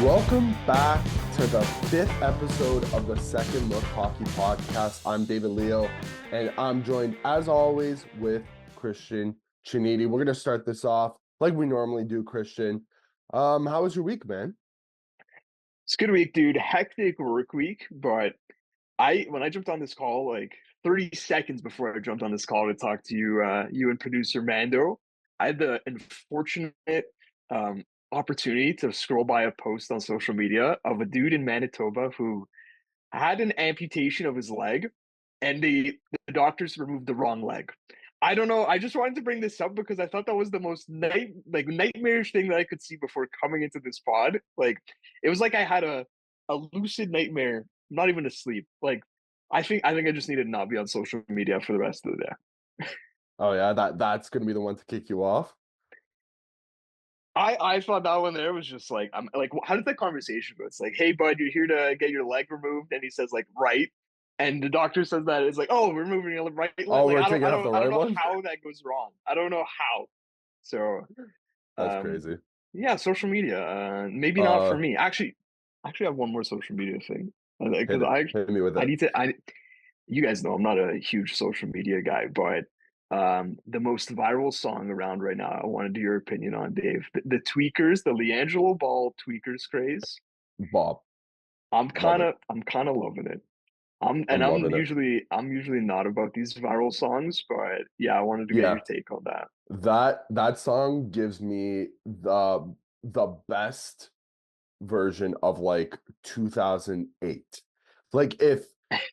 Welcome back to the fifth episode of the Second Look Hockey Podcast. I'm David Leo, and I'm joined, as always, with Cristian Ceniti. We're going to start this off like we normally do, Cristian. How was your week, man? It's a good week, dude. Hectic work week, but when I jumped on this call, like 30 seconds before I jumped on this call to talk to you, you and producer Mando, I had the unfortunate um, opportunity to scroll by a post on social media of a dude in Manitoba who had an amputation of his leg, and the doctors removed the wrong leg. I don't know. I just wanted to bring this up because I thought that was the most nightmarish thing that I could see before coming into this pod. Like it was like I had a lucid nightmare, not even asleep. Like I think I just need to not be on social media for the rest of the day. Oh yeah, that's going to be the one to kick you off. I thought that one there was just like I'm like how did that conversation go? It's like, hey bud, you're here to get your leg removed, and he says like right, and the doctor says that it's like, oh, we're moving your right leg. Oh, Like we're taking off the I right don't know one? how that goes wrong. I don't know how. So That's um crazy. yeah, social media. Maybe not for Uh, me. Actually have one more social media thing hit because it. Hit me with I it. need to I you guys know I'm not a huge social media guy, but the most viral song around right now, I wanted your opinion on, Dave. The Tweakers, the Leangelo Ball Tweakers craze. Bob. I'm Love kind it. of I'm kind of loving it. I'm loving it. I'm usually not about these viral songs, but yeah, I wanted to get your Yeah. take on that. That song gives me the best version of like 2008. Like if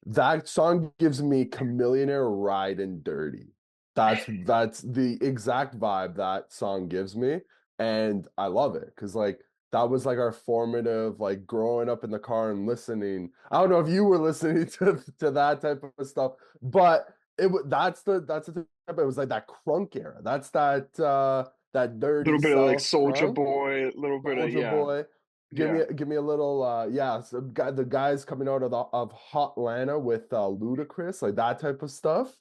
that song gives me Chameleonaire Riding Dirty. That's the exact vibe that song gives me, and I love it because like that was like our formative, like growing up in the car and listening. I don't know if you were listening to that type of stuff, but that's the type. It was like that crunk era. That's that A little dirty bit of like South Soldier crunk. Boy, a little bit of Soldier yeah, Boy. yeah. Give me a little yeah, so the guys coming out of Hotlanta with Ludacris, like that type of stuff.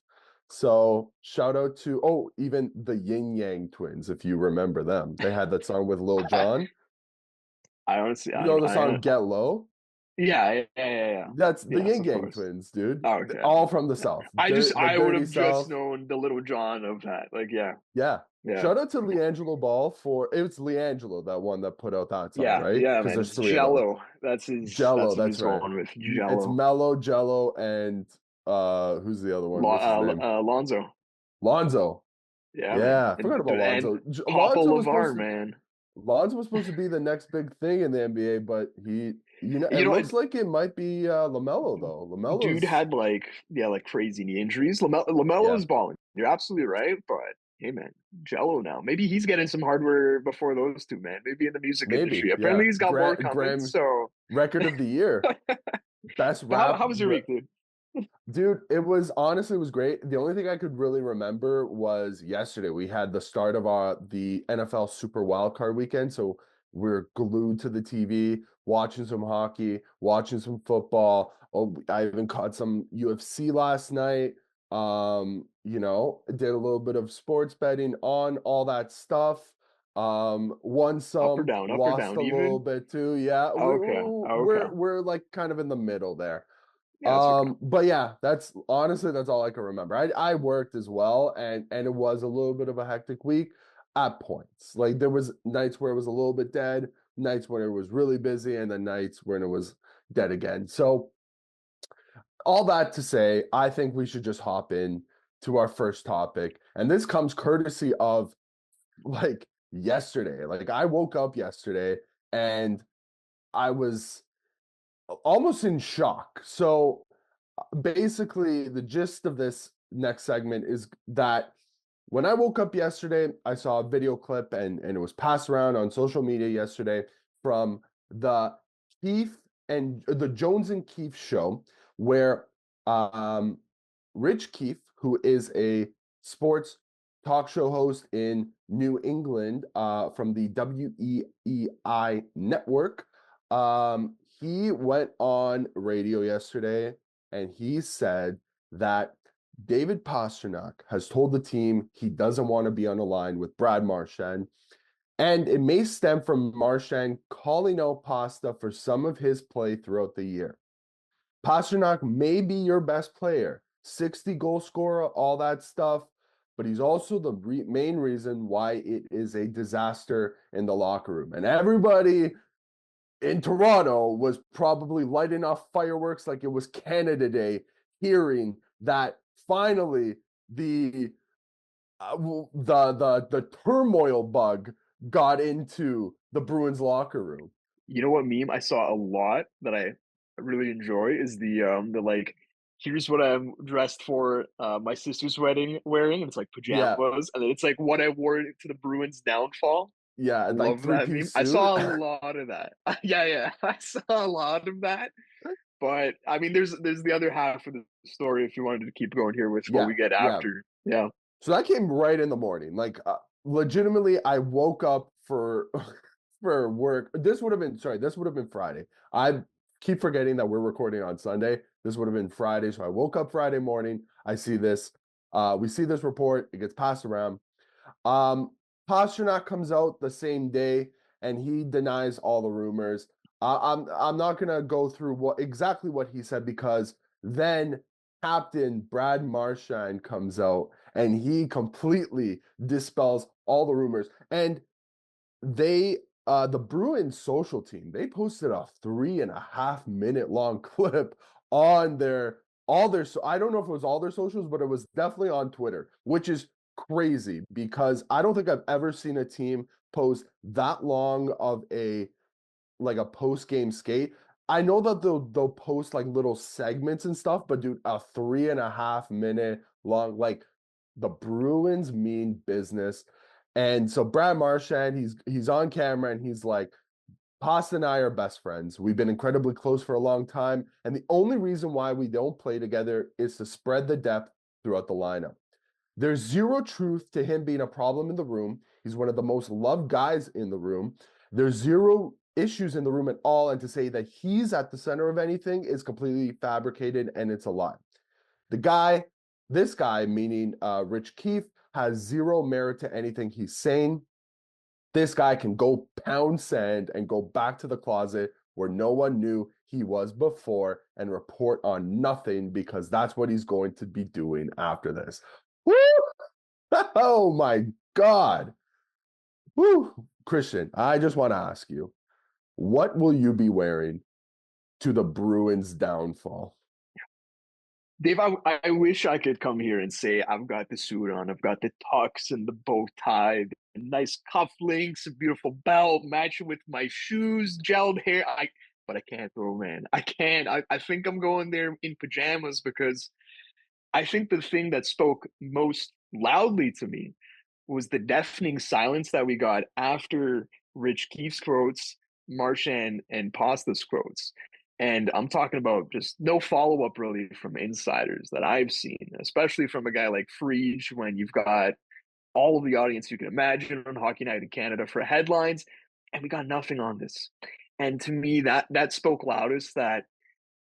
So shout out to even the Yin Yang Twins, if you remember them. They had that song with Lil Jon. I honestly You I know don't the song Get Low? yeah. That's the Yes, Yin of Yang course. Twins, dude. Oh, okay. All from the South. The I would dirty have just South. known the Little John of that. Like, yeah, Yeah. yeah, Shout out to Leangelo Ball for it was Leangelo, that one that put out that song, right? yeah, Because man. there's It's three of them. Jello. Jello, That's who that's he's right. going with. It's Jello. Mello, Jello, and who's the other one? What's his name? Lonzo. Lonzo. Yeah, man. Yeah, I forgot about And Lonzo. Papa Lavar, man. Lonzo was supposed to be the next big thing in the NBA, but it You know, looks like it might be LaMelo though. dude LaMelo's had like yeah, like crazy knee injuries. Lamelo yeah, is balling. You're absolutely right, but hey, man, Jello now. Maybe he's getting some hardware before those two, man. Maybe in the music maybe. industry. Apparently, Yeah. he's got more coming. Grammy So, record of the year. Best but rap how was your week, dude? Dude, it was honestly it was great. The only thing I could really remember was yesterday. We had the start of the NFL Super Wild Card weekend, so we're glued to the TV, watching some hockey, watching some football. Oh, I even caught some UFC last night. Did a little bit of sports betting on all that stuff. Won some, Up or lost down, a little even? bit too. Yeah, Okay, okay. we're like kind of in the middle there. Yeah, it's okay. But yeah, that's honestly that's all I can remember. I worked as well, and it was a little bit of a hectic week at points. Like there was nights where it was a little bit dead, nights when it was really busy, and then nights when it was dead again. So all that to say, I think we should just hop in to our first topic, and this comes courtesy of like yesterday. Like I woke up yesterday and I was almost in shock. So basically the gist of this next segment is that when I woke up yesterday, I saw a video clip and it was passed around on social media yesterday from the Keith and the Jones and Keith show where um, Rich Keefe, who is a sports talk show host in New England from the WEEI network, he went on radio yesterday and he said that David Pastrnak has told the team he doesn't want to be on a line with Brad Marchand. And it may stem from Marchand calling out Pasta for some of his play throughout the year. Pasternak may be your best player, 60 goal scorer, all that stuff, but he's also the main reason why it is a disaster in the locker room. And everybody in Toronto was probably lighting off fireworks like it was Canada Day, hearing that finally the the turmoil bug got into the Bruins locker room. You know what meme I saw a lot that I really enjoy is the like here's what I'm dressed for my sister's wedding wearing, and it's like Yeah, pajamas, and then it's like what I wore to the Bruins downfall. yeah, and like Love that meme. three-piece I suit. saw a lot of that. Yeah, yeah. I saw a lot of that. But I mean there's the other half of the story if you wanted to keep going here with what Yeah, we get yeah. after. Yeah. So that came right in the morning. Like legitimately, I woke up for for work. This would have been sorry. This would have been Friday. I keep forgetting that we're recording on Sunday. This would have been Friday. So I woke up Friday morning. I see this. We see this report. It gets passed around. Um, Pasternak comes out the same day and he denies all the rumors. I'm not gonna go through what exactly what he said because then Captain Brad Marchand comes out and he completely dispels all the rumors. And they the Bruins social team, they posted a 3.5 minute long clip on their all their so I don't know if it was all their socials, but it was definitely on Twitter, which is crazy because I don't think I've ever seen a team post that long of a like a post game skate. I know that they'll post like little segments and stuff, but dude, a 3.5 minute long like the Bruins mean business. And so Brad Marchand, he's on camera and he's like, Pasta and I are best friends. We've been incredibly close for a long time. And the only reason why we don't play together is to spread the depth throughout the lineup. There's zero truth to him being a problem in the room. He's one of the most loved guys in the room. There's zero issues in the room at all. And to say that he's at the center of anything is completely fabricated and it's a lie. The guy, this guy, meaning Rich Keefe, has zero merit to anything he's saying. This guy can go pound sand and go back to the closet where no one knew he was before and report on nothing because that's what he's going to be doing after this. Woo! Oh my God. Woo! Cristian, I just want to ask you, what will you be wearing to the Bruins' downfall? Dave, I wish I could come here and say I've got the suit on, I've got the tux and the bow tie, the nice cufflinks, a beautiful belt, matching with my shoes, gelled hair. But I can't though, man. I can't. I think I'm going there in pajamas because I think the thing that spoke most loudly to me was the deafening silence that we got after Rich Keefe's quotes, Marchand and Pasta's quotes. And I'm talking about just no follow up really from insiders that I've seen, especially from a guy like Frege when you've got all of the audience you can imagine on Hockey Night in Canada for headlines, and we got nothing on this. And to me, that spoke loudest that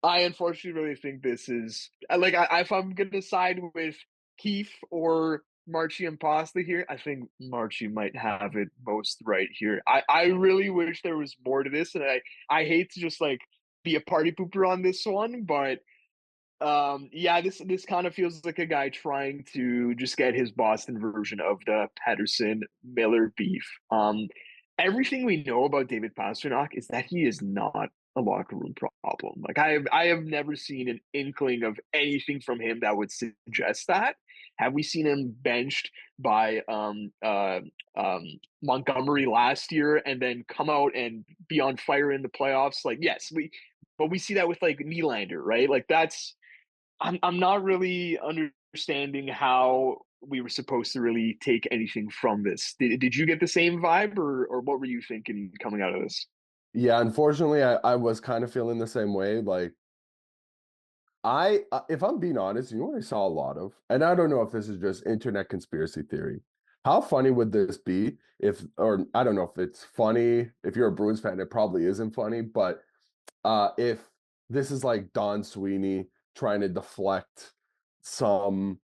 I unfortunately really think this is like if I'm gonna side with Keefe or Marchie and Pasta here, I think Marchie might have it most right here. I really wish there was more to this, and I hate to just like be a party pooper on this one, but yeah, this kind of feels like a guy trying to just get his Boston version of the Pedersen Miller beef. Everything we know about David Pastrnak is that he is not a locker room problem. Like I have never seen an inkling of anything from him that would suggest that. Have we seen him benched by Montgomery last year and then come out and be on fire in the playoffs? Like yes, but we see that with like Nylander, right? Like I'm not really understanding how we were supposed to really take anything from this. Did you get the same vibe, or what were you thinking coming out of this? Yeah, unfortunately, I was kind of feeling the same way. Like, if I'm being honest, you know what I saw a lot of, and I don't know if this is just internet conspiracy theory. How funny would this be if, or I don't know if it's funny. If you're a Bruins fan, it probably isn't funny, but if this is like Don Sweeney trying to deflect some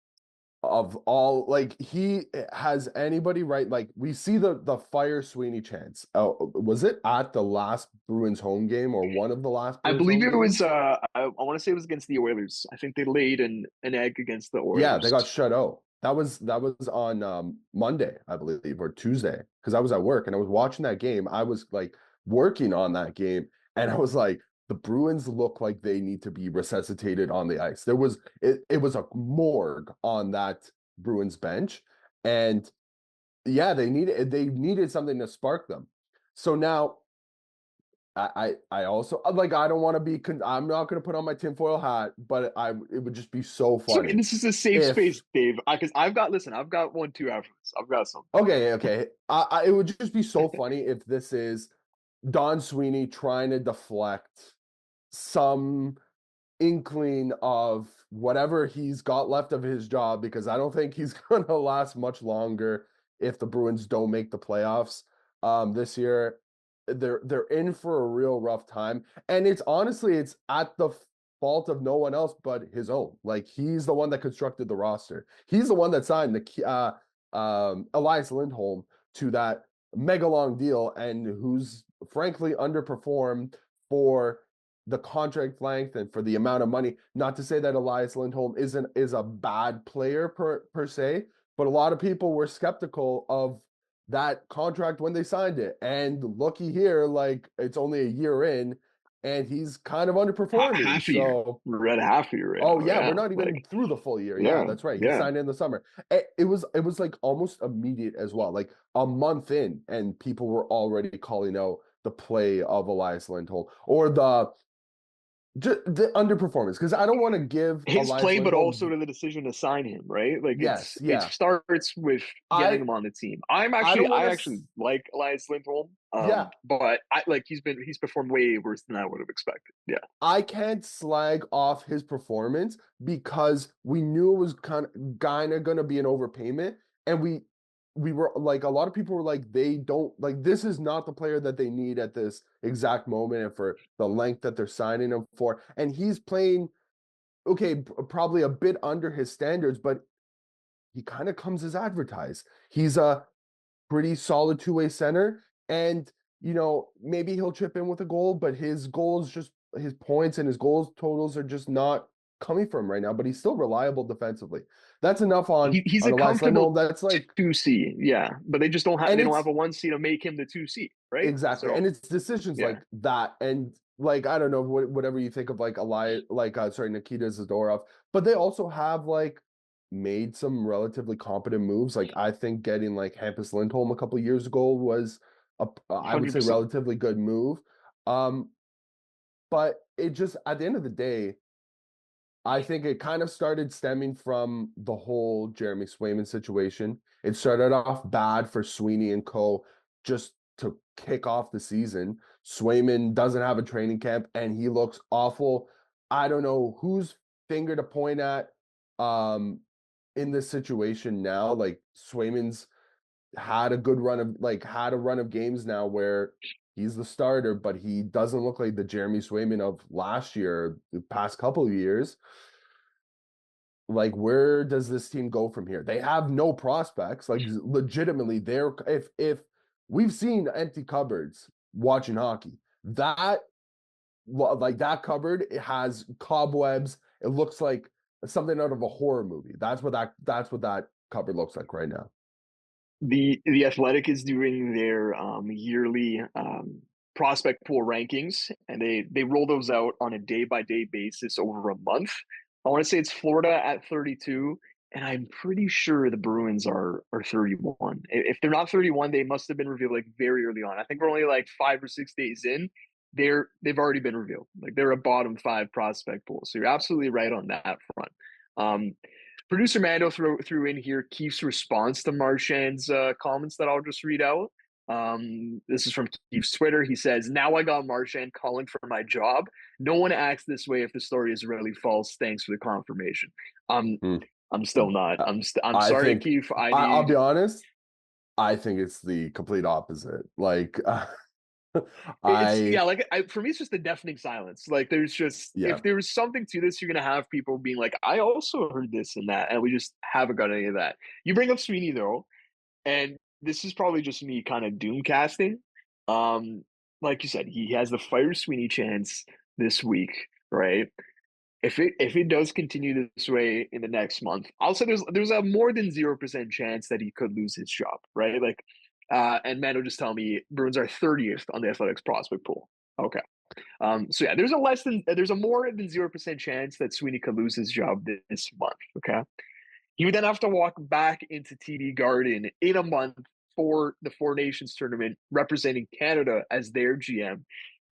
of all, like, he has anybody, right? Like, we see the fire Sweeney chance. Oh, was it at the last Bruins home game or one of the last I Bruins believe home it was games? I want to say it was against the Oilers. I think they laid an egg against the Yeah, they Oilers. got shut out. That was on Monday, I believe, or Tuesday, because I was at work and I was watching that game. I was like working on that game, and I was like, the Bruins look like they need to be resuscitated on the ice. It was a morgue on that Bruins bench, and yeah, they needed something to spark them. So now I also like, I don't want to be I'm not going to put on my tinfoil hat, but it would just be so So funny this is a safe if space, Dave. Because I've got one, two after this. I've got some. okay. It would just be so funny if this is Don Sweeney trying to deflect some inkling of whatever he's got left of his job, because I don't think he's going to last much longer if the Bruins don't make the playoffs this year. They're in for a real rough time, and it's honestly, it's at the fault of no one else but his own. Like, he's the one that constructed the roster. He's the one that signed the Elias Lindholm to that mega long deal, and who's frankly underperformed for the contract length and for the amount of money. Not to say that Elias Lindholm is a bad player per se, but a lot of people were skeptical of that contract when they signed it. And looky here, like, it's only a year in, and he's kind of underperforming. Half a year. So, We're at half a year right oh now. yeah, we're Yeah, not even like through the full year. Yeah, yeah, that's right. He yeah. signed in the summer. It was like almost immediate as well, like a month in, and people were already calling out the play of Elias Lindholm, or the underperformance, because I don't want to give His Elias play, but also Lindholm. to the decision to sign him, right? Like Yes, it yeah. starts with getting I him on the team. I don't want I to. actually like Elias Lindholm, Yeah, but I like he's performed way worse than I would have expected. Yeah, I can't slag off his performance because we knew it was kind of going to be an overpayment, and we were like, a lot of people were like, they don't like, this is not the player that they need at this exact moment and for the length that they're signing him for, and he's playing okay, probably a bit under his standards, but he kind of comes as advertised. He's a pretty solid two-way center, and maybe he'll chip in with a goal, but his goals, just his points and his goals totals, are just not coming from right now. But he's still reliable defensively. That's enough he's on a Elias comfortable Lindholm. That's like, 2C. Yeah, but and they don't it's have a 1C to make him the 2C, right? exactly, and So it's decisions yeah, like that, and like, I don't know, whatever you think of, like Elias, like sorry, Nikita Zadorov, but they also have like made some relatively competent moves. Like, I think getting like Hampus Lindholm a couple years ago was I would say, 100%. relatively good move. Um, but it just, at the end of the day, I think it kind of started stemming from the whole Jeremy Swayman situation. It started off bad for Sweeney and co. just to kick off the season. Swayman doesn't have a training camp and he looks awful. I don't know whose finger to point at in this situation now. Like, Swayman's had a run of games now where he's the starter, but he doesn't look like the Jeremy Swayman of last year, the past couple of years. Like, where does this team go from here? They have no prospects. Like, legitimately, they're if we've seen empty cupboards watching hockey, that like that cupboard, it has cobwebs. It looks like something out of a horror movie. That's what that cupboard looks like right now. The Athletic is doing their yearly prospect pool rankings, and they roll those out on a day by day basis over a month. I want to say it's Florida at 32, and I'm pretty sure the Bruins are 31. If they're not 31, they must have been revealed like very early on. I think we're only like 5 or 6 days in. They've already been revealed. Like they're a bottom five prospect pool. So you're absolutely right on that front. Um, Producer Mando threw in here Keith's response to Marchand's comments that I'll just read out. This is from Keith's Twitter. He says, "Now I got Marchand calling for my job. No one acts this way if the story is really false. Thanks for the confirmation." Um, Hmm. I'm still not. Uh, I'm I sorry, think Keith. I I'll be need honest. I think it's the complete opposite. Like, It's I yeah, like for me, it's just a deafening silence. Like there's just yeah. if there was something to this, you're gonna have people being like, I also heard this and that, and we just haven't got any of that. You bring up Sweeney though, and this is probably just me kind of doom casting. Um, like you said, he has the fire Sweeney chance this week, right? If it does continue this way in the next month, I'll say there's a more than 0% chance that he could lose his job, right? Like, and Mando just tell me Bruins are 30th on the Athletics prospect pool. Okay, so yeah, there's a more than 0% chance that Sweeney could lose his job this month. Okay, he would then have to walk back into TD Garden in a month for the Four Nations tournament, representing Canada as their GM.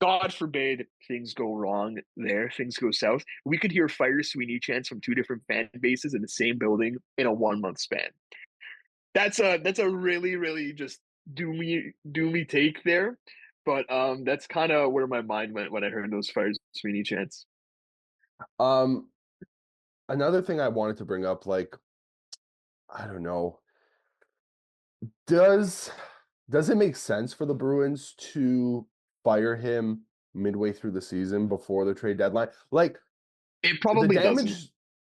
God forbid things go wrong there, things go south. We could hear Fire Sweeney chants from two different fan bases in the same building in a 1 month span. That's a really, really just doomy take there. But that's kind of where my mind went when I heard those Fire Sweeney chants. Um another thing I wanted to bring up, like, I don't know, does does it make sense for the Bruins to fire him midway through the season before the trade deadline? Like, It the probably doesn't. damage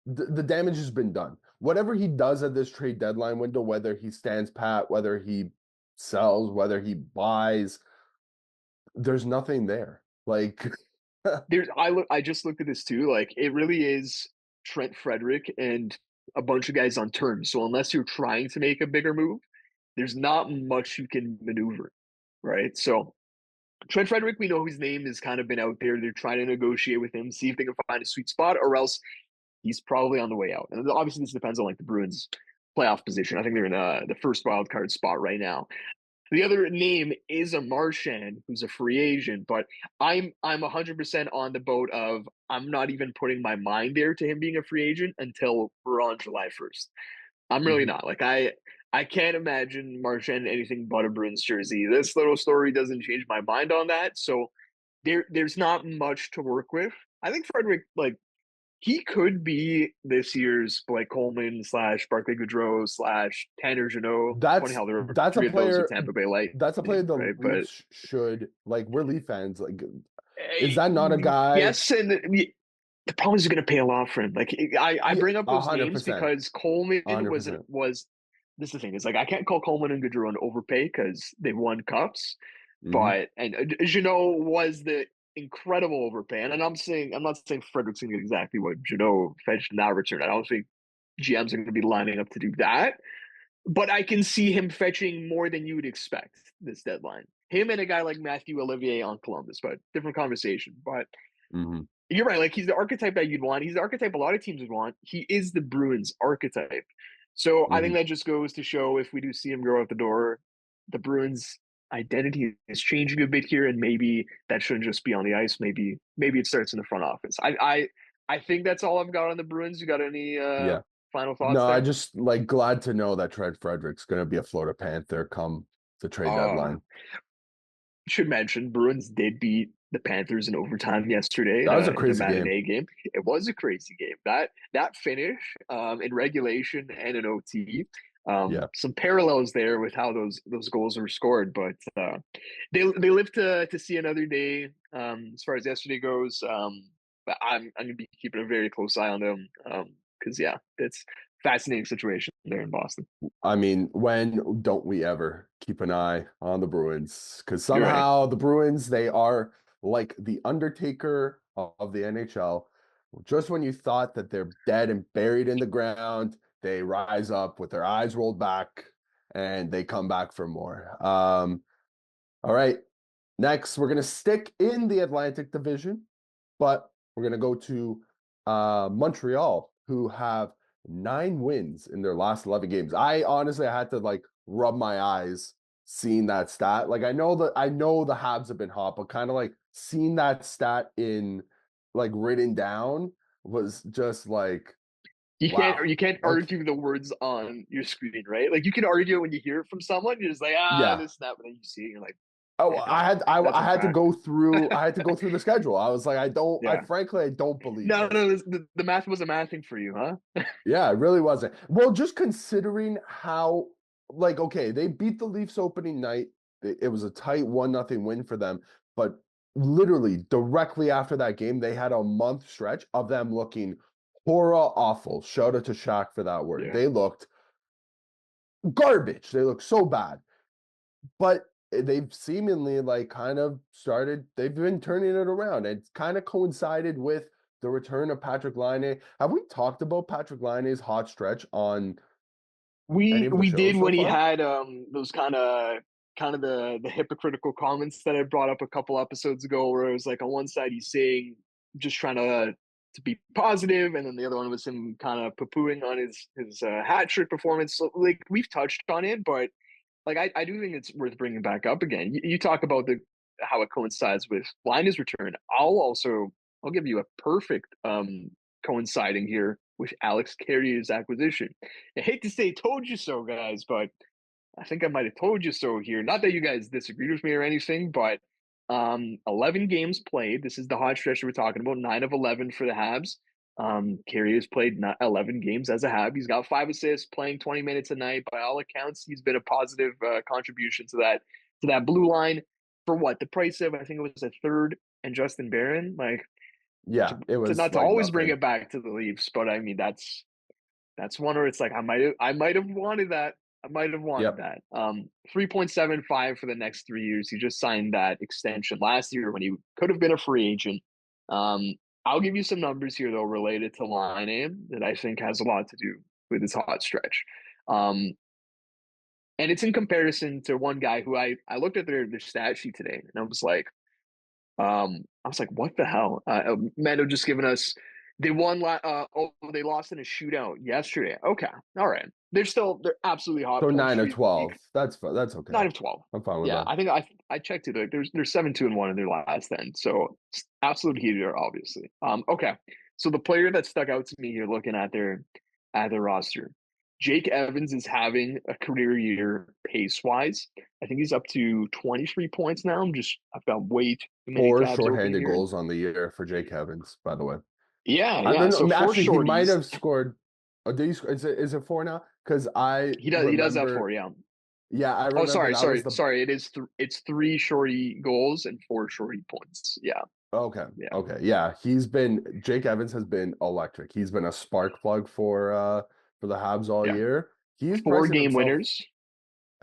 the damage has been done. Whatever he does at this trade deadline window, whether he stands pat, whether he sells, whether he buys, there's nothing there. Like, I just looked at this too. Like it really is Trent Frederick and a bunch of guys on terms. So unless you're trying to make a bigger move, there's not much you can maneuver, right? So Trent Frederick, we know his name has kind of been out there. They're trying to negotiate with him, see if they can find a sweet spot, or else he's probably on the way out. And obviously, this depends on like the Bruins' playoff position. I think they're in the first wild card spot right now. The other name is a Marchand, who's a free agent, but I'm 100% on the boat of I'm not even putting my mind there to him being a free agent until we're on July 1st. I'm really mhm. not. Like I can't imagine Marchand anything but a Bruins jersey. This little story doesn't change my mind on that. So there's not much to work with. I think Frederick, like he could be this year's Blake Coleman slash Barclay Goodrow slash Tanner Jeannot. Funny That's how there were that's a three of those with player Tampa Bay that's a player Lightning, the right? But Leafs should, like, we're Leaf fans. Like, is that not a guy? yes, and the problem is you're going to pay a lot for him. Like I Yeah, bring up those names 100%. because Coleman 100%. was this is the thing. It's like I can't call Coleman and Gaudreau an overpay because they won cups, Mhm. but and Jeannot was the incredible overpay. And I'm not saying Frederick's going to get exactly what Jeannot fetched in that return. I don't think GMs are going to be lining up to do that, but I can see him fetching more than you would expect this deadline. Him and a guy like Matthew Olivier on Columbus, but different conversation. But Mhm. you're right. Like he's the archetype that you'd want. He's the archetype a lot of teams would want. He is the Bruins archetype. So I think Mhm. that just goes to show if we do see him go out the door, the Bruins identity is changing a bit here, and maybe that shouldn't just be on the ice. Maybe it starts in the front office. I think that's all I've got on the Bruins. You got any Yeah. final thoughts No, I there? just, like, glad to know that Trent Frederick's going to be a Florida Panther come the trade Uh deadline. should mention Bruins did beat the Panthers in overtime yesterday That was a in a crazy game. matinee game. It was a crazy game. That finish in regulation and in OT. Yeah. Some parallels there with how those goals were scored, but they live to see another day. As far as yesterday goes, but I'm gonna be keeping a very close eye on them because yeah, it's fascinating situation there in Boston. I mean, when don't we ever keep an eye on the Bruins? Because You're right. somehow the Bruins, they are like the Undertaker of the NHL. Just when you thought that they're dead and buried in the ground, they rise up with their eyes rolled back and they come back for more. All right. Next, we're going to stick in the Atlantic Division, but we're going to go to Montreal, who have 9 wins in their last 11 games. I honestly, I had to, like, rub my eyes seeing that stat. Like, I know the Habs have been hot, but kind of like seeing that stat in, like, written down was just like, wow. You can't Okay. argue the words on your screen, right? Like you can argue it when you hear it from someone. You're just like, Yeah. this and that, but then you see it, you're like, Oh, yeah, no, that's I a had to fact. go through the schedule. I was like, I Yeah. frankly, I don't believe No, this. no, the math was a mathing for you, huh? Yeah, it really wasn't. Well, just considering how, like, okay, they beat the Leafs opening night. it was a tight 1-0 win for them, but literally directly after that game, they had a month stretch of them looking horror awful. Shout out to Shaq for that word. Yeah. They looked garbage. They looked so bad. But they've seemingly like kind of started, they've been turning it around. It's kind of coincided with the return of Patrick Laine. Have we talked about Patrick Laine's hot stretch on any of the We did shows so when he far? had those kind of the hypocritical comments that I brought up a couple episodes ago, where it was like on one side he's saying just trying to be positive, and then the other one was him kind of poo-pooing on his hat trick performance. So like we've touched on it, but like I do think it's worth bringing back up again. You talk about the how it coincides with Linus' return. I'll give you a perfect coinciding here with Alex Carrier's acquisition. I hate to say told you so, guys, but I think I might have told you so here. Not that you guys disagreed with me or anything, but 11 games played. This is the hot stretch we're talking about. 9 of 11 for the Habs. Carrier's played 11 games as a Hab. He's got 5 assists, playing 20 minutes a night. By all accounts, he's been a positive contribution to that blue line for what the price of I think it was a third and Justin Barron. Like Yeah, it to was not to like always bring nothing. it back to the Leafs, but I mean that's one where it's like I might have wanted that. I might have wanted Yep. that. 3.75 for the next 3 years. He just signed that extension last year when he could have been a free agent. I'll give you some numbers here though related to line aim that I think has a lot to do with his hot stretch. Um, and it's in comparison to one guy who I looked at their stat sheet today and I was like, what the hell? Mando just giving us they won they lost in a shootout yesterday. Okay. All right. They're absolutely hot So point 9 of streak. 12. That's okay. 9 of 12. I'm fine with Yeah, that. I think I checked it. Like they're 7-2-1 in their last then. So absolute heater, obviously. Okay. So the player that stuck out to me here looking at their roster, Jake Evans is having a career year pace wise. I think he's up to 23 points now. I've got way too many 4 tabs open shorthanded here. goals on the year for Jake Evans, by the way. Yeah, I yeah. don't So know. four Actually, he might shorties. have scored. Oh, did he, is it 4 now? Because I He does have four, remember, yeah. yeah, I Oh, remember sorry, that was sorry, the sorry. It's three shorty goals and four shorty points. Yeah, okay. yeah, Okay. Yeah. Jake Evans has been electric. He's been a spark plug for the Habs all yeah. year. He's Four pricing game himself, winners.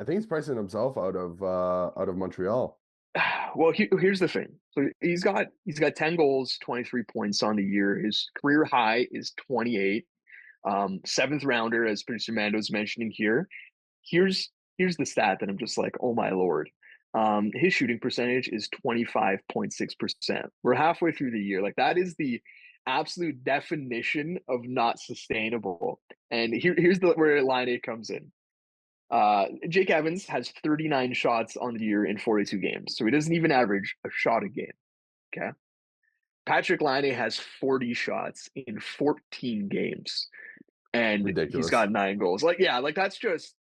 I think he's pricing himself out of Montreal. Well, here's the thing. So he's got 10 goals, 23 points on the year. His career high is 28. Seventh rounder, as producer Mando's mentioning here. Here's the stat that I'm just like, oh my lord. His shooting percentage is 25.6%. We're halfway through the year. Like that is the absolute definition of not sustainable. And here's where line eight comes in. Jake Evans has 39 shots on the year in 42 games, so he doesn't even average a shot a game. Okay. Patrick Laine has 40 shots in 14 games, and he's Ridiculous. got 9 goals. Like, yeah, like that's just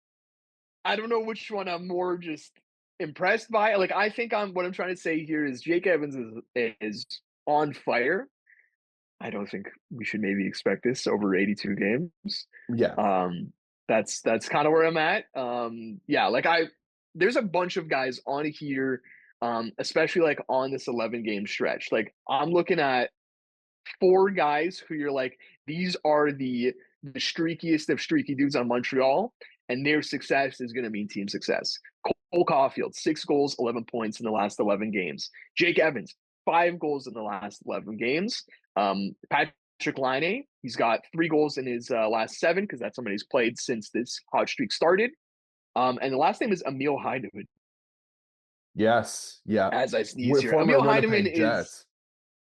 I don't know which one I'm more just impressed by. Like, I think what I'm trying to say here is Jake Evans is on fire. I don't think we should maybe expect this over 82 games. Yeah. Um, that's kind of where I'm at. Yeah, like there's a bunch of guys on here, especially like on this 11 game stretch. Like I'm looking at 4 guys who you're like, these are the streakiest of streaky dudes on Montreal, and their success is going to mean team success. Cole Caulfield, 6 goals, 11 points in the last 11 games. Jake Evans, 5 goals in the last 11 games. Patrick Laine, he's got 3 goals in his last 7 because that's somebody who's played since this hot streak started. And the last name is Emil Heineman. Yes. Yeah. As I sneeze here, Former Emil Heineman Winnipeg is Jets.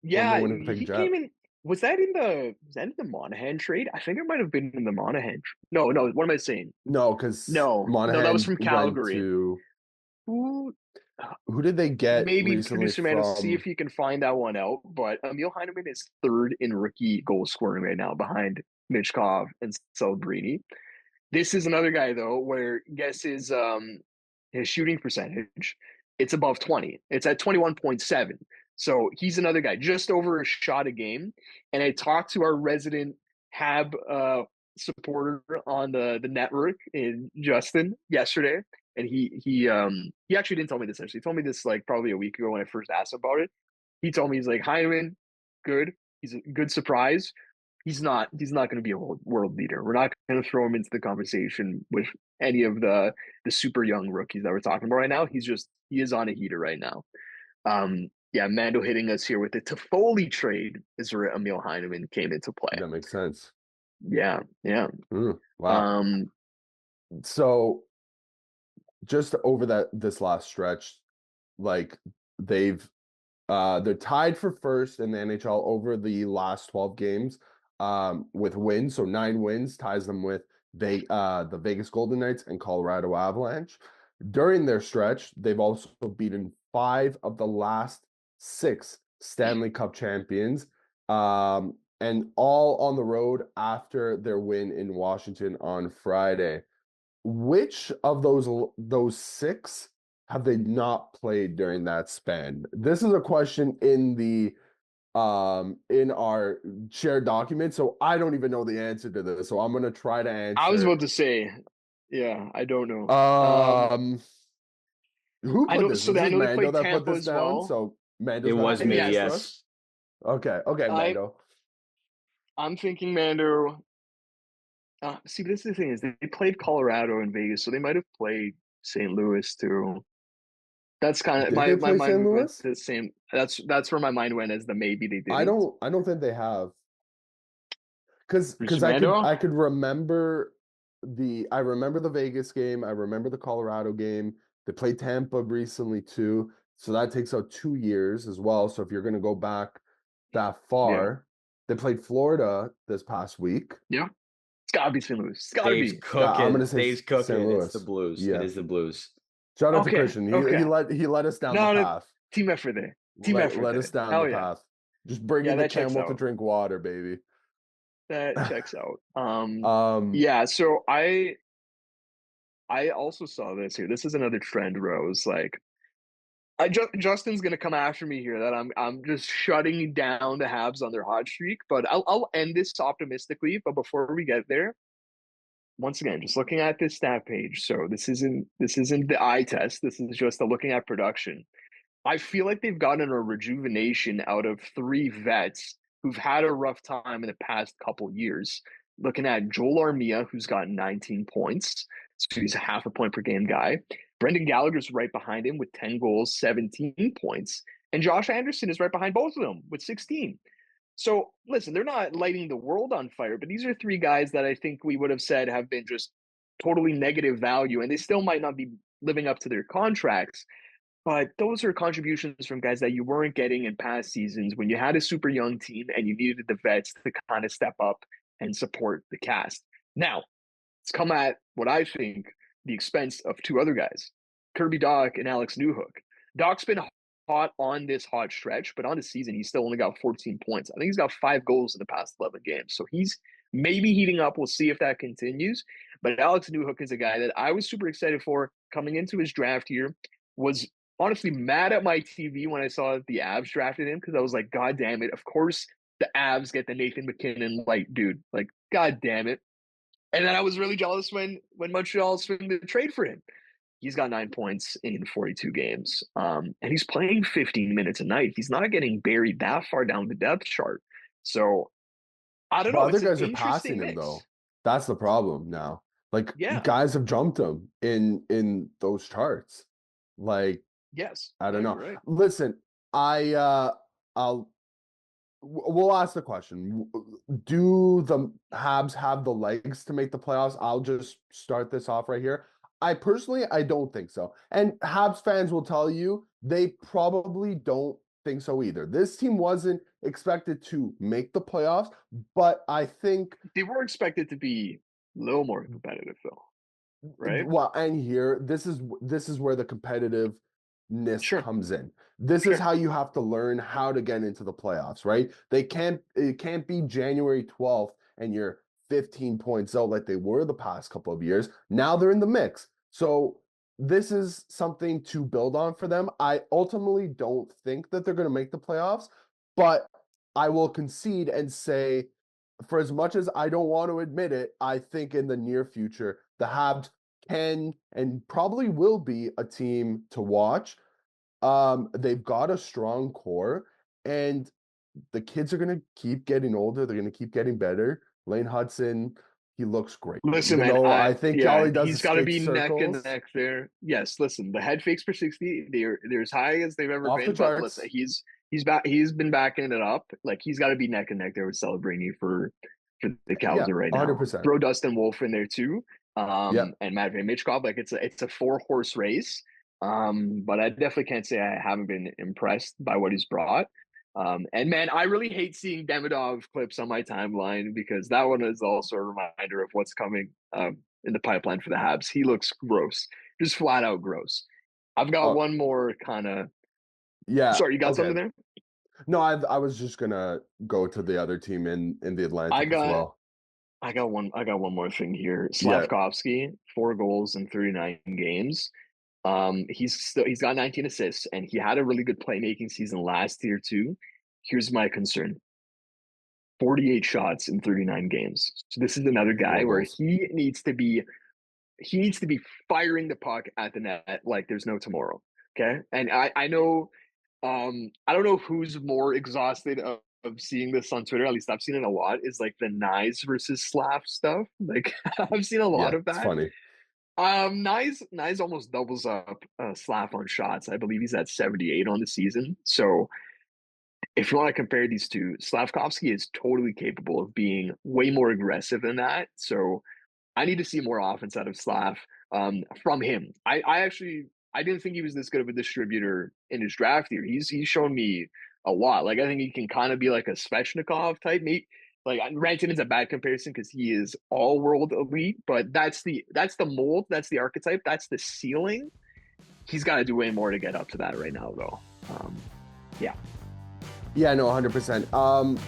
Former yeah, Winnipeg he Jet. came in. Was that in the Monahan trade? I think it might have been in the Monahan. No, no. What am I saying? No, because No, that was Monahan from went Calgary. to, Who? who did they get Maybe recently producer man will see from? if he can find that one out. But Emil Heineman is third in rookie goal scoring right now, behind Michkov and Celebrini. This is another guy though, where guess his shooting percentage, it's above 20. It's at 21.7. So he's another guy, just over a shot a game. And I talked to our resident Hab supporter on the network in Justin yesterday. and he actually didn't tell me this actually. He told me this like probably a week ago when I first asked him about it. He told me he's like Heineman, good. He's a good surprise. He's not going to be a world leader. We're not going to throw him into the conversation with any of the super young rookies that we're talking about right now. He is on a heater right now. Yeah, Mando hitting us here with the Toffoli trade is where Emil Heineman came into play. That makes sense. Yeah, yeah. Wow. Um, So just over this last stretch, like they've they're tied for first in the NHL over the last 12 games with wins. So 9 wins ties them with the Vegas Golden Knights and Colorado Avalanche. During their stretch, they've also beaten 5 of the last 6 Stanley Cup champions, and all on the road after their win in Washington on Friday. Which of those 6 have they not played during that span? This is a question in our shared document, so I don't even know the answer to this. So I'm gonna try to I was answer. about to say, yeah, I don't know. Um, who I put know. this? So This I is know they Mando played that put Tampa this as down. well. So It Mando's gonna have was to me, Yes, answer us. yes. Okay, Mando. I'm thinking Mando. See, but this is the thing is they played Colorado and Vegas, so they might have played St. Louis too. That's kind of Did my they my play St. mind went Louis? to the same. That's where my mind went as the maybe they I didn't. don't think they have. Because Mr. I Mando. could remember I remember the Vegas game, I remember the Colorado game. They played Tampa recently too, so that takes out 2 years as well. So if you're going to go back that Yeah, far, they played Florida this past week. yeah. It's gotta be St. Louis. It's gotta Dave's be. I'm going to cooking. say Dave's St. cooking. It's the Louis. Blues. It Yeah. is the Blues. Shout out to Okay, Christian. okay. He led us down the No, no, path. team effort there. Team effort Let us there. down the Hell yeah. path. Just bring Yeah, in the that checks camel to out. drink water, baby. That checks out. Um, Yeah. So I also saw this here. This is another trend, Rose. Like, Justin's gonna come after me here that I'm just shutting down the Habs on their hot streak. But I'll end this optimistically. But before we get there, once again, just looking at this stat page. So this isn't the eye test. This is just a looking at production. I feel like they've gotten a rejuvenation out of 3 vets who've had a rough time in the past couple years. Looking at Joel Armia, who's got 19 points, so he's a half a point per game guy. Brendan Gallagher's right behind him with 10 goals, 17 points. And Josh Anderson is right behind both of them with 16. So listen, they're not lighting the world on fire, but these are 3 guys that I think we would have said have been just totally negative value, and they still might not be living up to their contracts. But those are contributions from guys that you weren't getting in past seasons when you had a super young team and you needed the vets to kind of step up and support the cast. Now, it's come at what I think the expense of 2 other guys, Kirby Dach and Alex Newhook. Dach's been hot on this hot stretch, but on the season, he's still only got 14 points. I think he's got 5 goals in the past 11 games. So he's maybe heating up. We'll see if that continues. But Alex Newhook is a guy that I was super excited for coming into his draft here, was honestly mad at my TV when I saw the Avs drafted him because I was like, God damn it. Of course, the Avs get the Nathan McKinnon light dude. Like, God damn it. And then I was really jealous when Montreal swung the trade for him. He's got 9 points in 42 games. And he's playing 15 minutes a night. He's not getting buried that far down the depth chart. So I don't but know. other It's an guys are interesting passing him mix. though. That's the problem now. Like Yeah. guys have jumped him in those charts. Like Yes. I No, don't you're know. right. Listen, I'll we'll ask the question. Do the Habs have the legs to make the playoffs? I'll just start this off right here. I don't think so. And Habs fans will tell you they probably don't think so either. This team wasn't expected to make the playoffs, but I think They were expected to be a little more competitive, though, right? well, and here this is where the competitiveness Sure. comes in. This is Sure. how you have to learn how to get into the playoffs, right? It can't be January 12th and you're 15 points out like they were the past couple of years. Now they're in the mix. So this is something to build on for them. I ultimately don't think that they're going to make the playoffs, but I will concede and say for as much as I don't want to admit it, I think in the near future, the Habs can and probably will be a team to watch. They've got a strong core, and the kids are gonna keep getting older. They're gonna keep getting better. Lane Hudson, he looks great. Listen, Even man, though I think all yeah, he does he's is got to skate be neck and circles, neck there. Yes, listen, the head fakes per 60, they're as high as they've ever off the been. But listen, charts. he's back. He's been backing it up. Like he's got to be neck and neck there with Celebrini for the Yeah, Calzer right now. 100%. Throw Dustin Wolf in there too, Yeah. and Matvey Michkov. Like it's a 4 horse race. But I definitely can't say I haven't been impressed by what he's brought. And man, I really hate seeing Demidov clips on my timeline because that one is also a reminder of what's coming in the pipeline for the Habs. He looks gross, just flat out gross. I've got Uh, one more kind of. yeah. Sorry, you got Okay. something there? No, I was just gonna go to the other team in the I Atlantic as got well. I got one more thing here. Yeah. Slavkovsky, 4 goals in 39 games. He's got 19 assists, and he had a really good playmaking season last year too. Here's my concern: 48 shots in 39 games. So this is another guy 4 where goals. he needs to be firing the puck at the net like there's no tomorrow. Okay. And I know I don't know who's more exhausted of seeing this on Twitter. At least I've seen it a lot. Is like the Nyes versus Slav stuff. Like I've seen a lot Yeah, of it's that. funny. Nyes almost doubles up Slav on shots. I believe he's at 78 on the season. So if you want to compare these two, Slavkovsky is totally capable of being way more aggressive than that. So I need to see more offense out of Slav from him. I actually I didn't think he was this good of a distributor in his draft year. He's shown me a lot. Like I think he can kind of be like a Svechnikov type. Maybe like Rantanen is a bad comparison because he is all world elite, but that's the mold, that's the archetype, that's the ceiling. He's got to do way more to get up to that right now, though. Yeah. Yeah, no, 100%.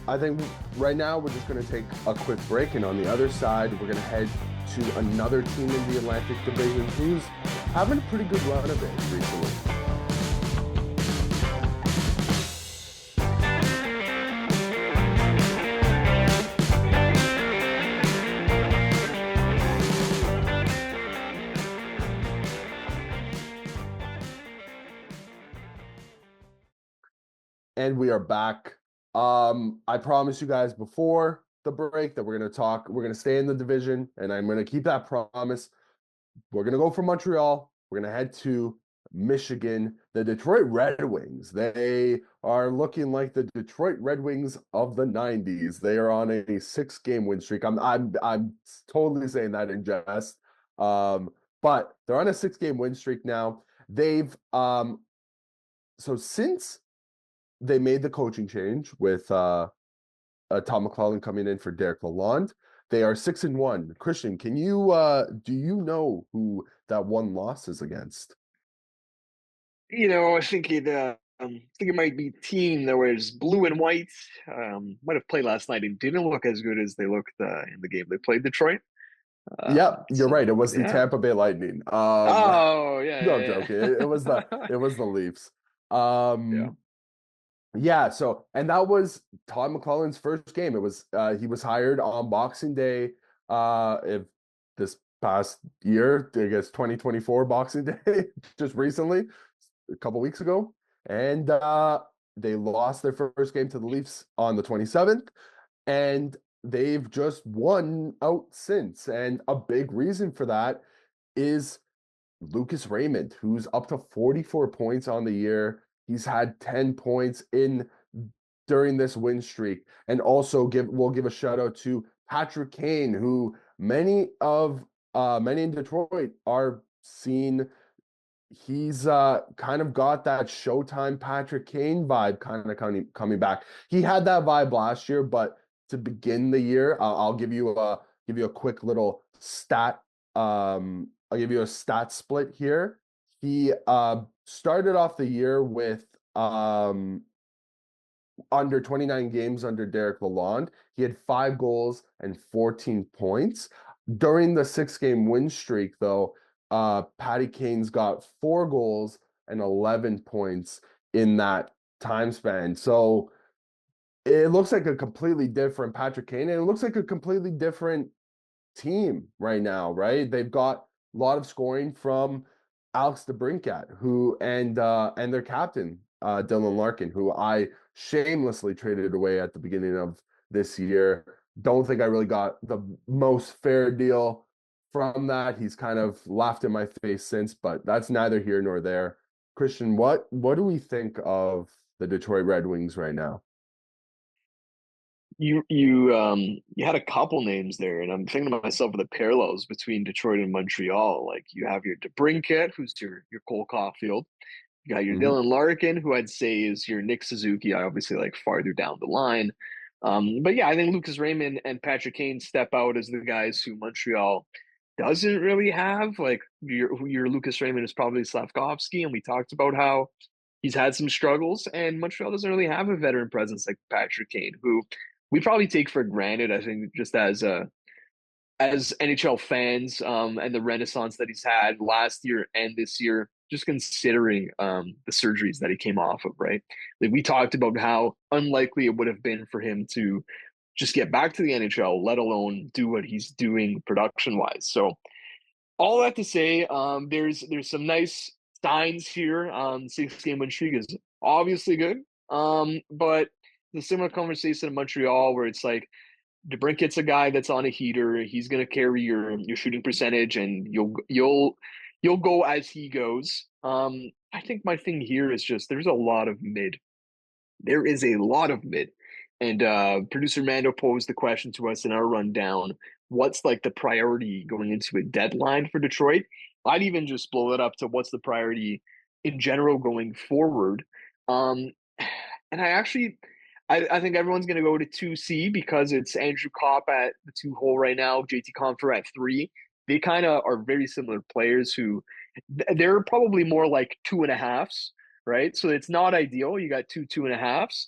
I think right now we're just going to take a quick break, and on the other side, we're going to head to another team in the Atlantic Division who's having a pretty good run of it recently. And we are back. I promised you guys before the break that we're going to stay in the division, and I'm going to keep that promise. We're going to go from Montreal. We're going to head to Michigan, the Detroit Red Wings. They are looking like the Detroit Red Wings of the 90s. They are on a 6-game win streak. I'm totally saying that in jest. But they're on a 6-game win streak now. They've so since they made the coaching change with Tom McClellan coming in for Derek Lalonde. They are 6-1. Cristian, can you do you know who that one loss is against? I think it might be team that was blue and white. Might have played last night and didn't look as good as they looked in the game they played Detroit. Yep, you're right. It So was the yeah. Tampa Bay Lightning. Oh No, I'm yeah, joking. yeah, It was the Leafs. yeah. Yeah, so and that was Todd McClellan's first game. It was he was hired on Boxing Day if this past year, I guess 2024 Boxing Day, just recently, a couple weeks ago. And they lost their first game to the Leafs on the 27th, and they've just won out since. And a big reason for that is Lucas Raymond, who's up to 44 points on the year. He's had 10 points in during this win streak. And also we'll give a shout out to Patrick Kane, who many in Detroit are seeing. He's kind of got that Showtime Patrick Kane vibe kind of coming back. He had that vibe last year, but to begin the year, I'll give you a quick little stat. I'll give you a stat split here. He started off the year with under 29 games under Derek Lalonde. He had 5 goals and 14 points. During the 6-game win streak, though, Patty Kane's got 4 goals and 11 points in that time span. So it looks like a completely different Patrick Kane, and it looks like a completely different team right now, right? They've got a lot of scoring from Alex DeBrincat, who and their captain, Dylan Larkin, who I shamelessly traded away at the beginning of this year. Don't think I really got the most fair deal from that. He's kind of laughed in my face since, but that's neither here nor there. Christian, what do we think of the Detroit Red Wings right now? You had a couple names there, and I'm thinking to myself of the parallels between Detroit and Montreal. Like you have your DeBrincat, who's your Cole Caulfield. You got your Hmm. Dylan Larkin, who I'd say is your Nick Suzuki, obviously like farther down the line. But yeah, I think Lucas Raymond and Patrick Kane step out as the guys who Montreal doesn't really have. Like your Lucas Raymond is probably Slavkovsky, and we talked about how he's had some struggles, and Montreal doesn't really have a veteran presence like Patrick Kane, who we probably take for granted. I think just as NHL fans, and the renaissance that he's had last year and this year, just considering the surgeries that he came off of, right? Like we talked about how unlikely it would have been for him to just get back to the NHL, let alone do what he's doing production wise. So all that to say, there's some nice signs here. 6 game win streak is obviously good, but the similar conversation in Montreal where it's like DeBrincat's a guy that's on a heater. He's going to carry your shooting percentage, and you'll go as he goes. I think my thing here is just there's a lot of mid. There is a lot of mid, and producer Mando posed the question to us in our rundown: what's like the priority going into a deadline for Detroit? I'd even just blow it up to what's the priority in general going forward. Um, and I think everyone's going to go to 2C because it's Andrew Kopp at the 2 hole right now, JT Compher at 3. They kind of are very similar players who they're probably more like 2.5s, right? So it's not ideal. You got 2.5s.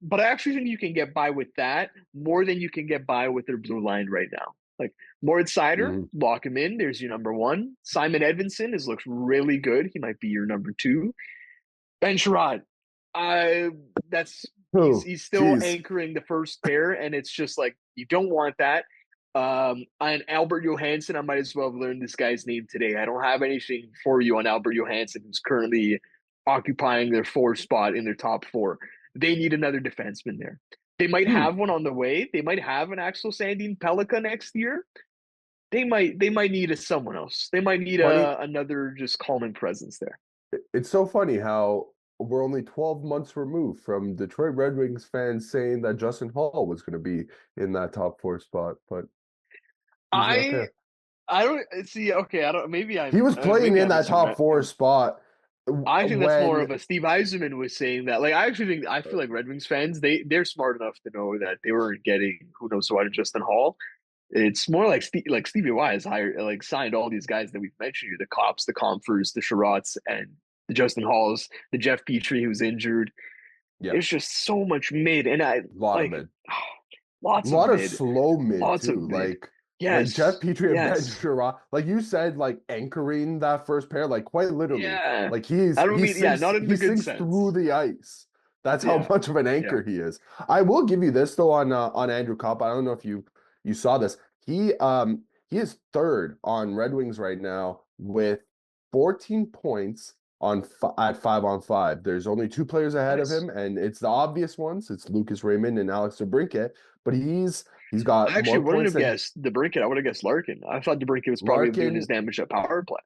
But I actually think you can get by with that more than you can get by with their blue line right now. Like Moritz Seider, Hmm. lock him in. There's your number one. Simon Edvinsson looks really good. He might be your number two. Ben Sherrod, I that's Oh, he's still geez. anchoring the first pair, and it's just like you don't want that. And Albert Johansson, I might as well have learned this guy's name today. I don't have anything for you on Albert Johansson, who's currently occupying their 4 spot in their top 4. They need another defenseman there. They might Hmm. have one on the way. They might have an Axel Sandin Pelika next year. They might need someone else. They might need Funny. another just calming presence there. It's so funny how we're only 12 months removed from Detroit Red Wings fans saying that Justin Hall was going to be in that top 4 spot, but he's not I there. I don't see. Okay, I don't. He was playing Maybe in I'm that top misremembering. four spot I think that's more when of a Steve Eisenman was saying that. Like I actually think I feel like Red Wings fans they're smart enough to know that they weren't getting who knows what Justin Hall. It's more like Stevie Y has hired like signed all these guys that we've mentioned here: the Cops, the Comfers, the Sherratts, and the Justin Halls, the Jeff Petrie who's injured. yeah, There's just so much mid, and I a lot of like mid. A lots of lot of mid, slow mid lots of too. mid. Like Jeff Yes, Petrie and Ben yes. Sherratt, like you said, like anchoring that first pair, like quite literally. Yeah. Like I don't mean, yeah, not in he the good sinks through sense. the ice. That's how Yeah. much of an Yeah. anchor he is. I will give you this though on Andrew Kopp. I don't know if you saw this. He is third on Red Wings right now with 14 points at 5-on-5. There's only 2 players ahead of Nice. him, and it's the obvious ones. It's Lucas Raymond and Alex DeBrincat, but he's I got actually more wouldn't points have than guessed DeBrincat. I would have guessed Larkin. I thought DeBrincat was probably doing his Larkin. damage at power play.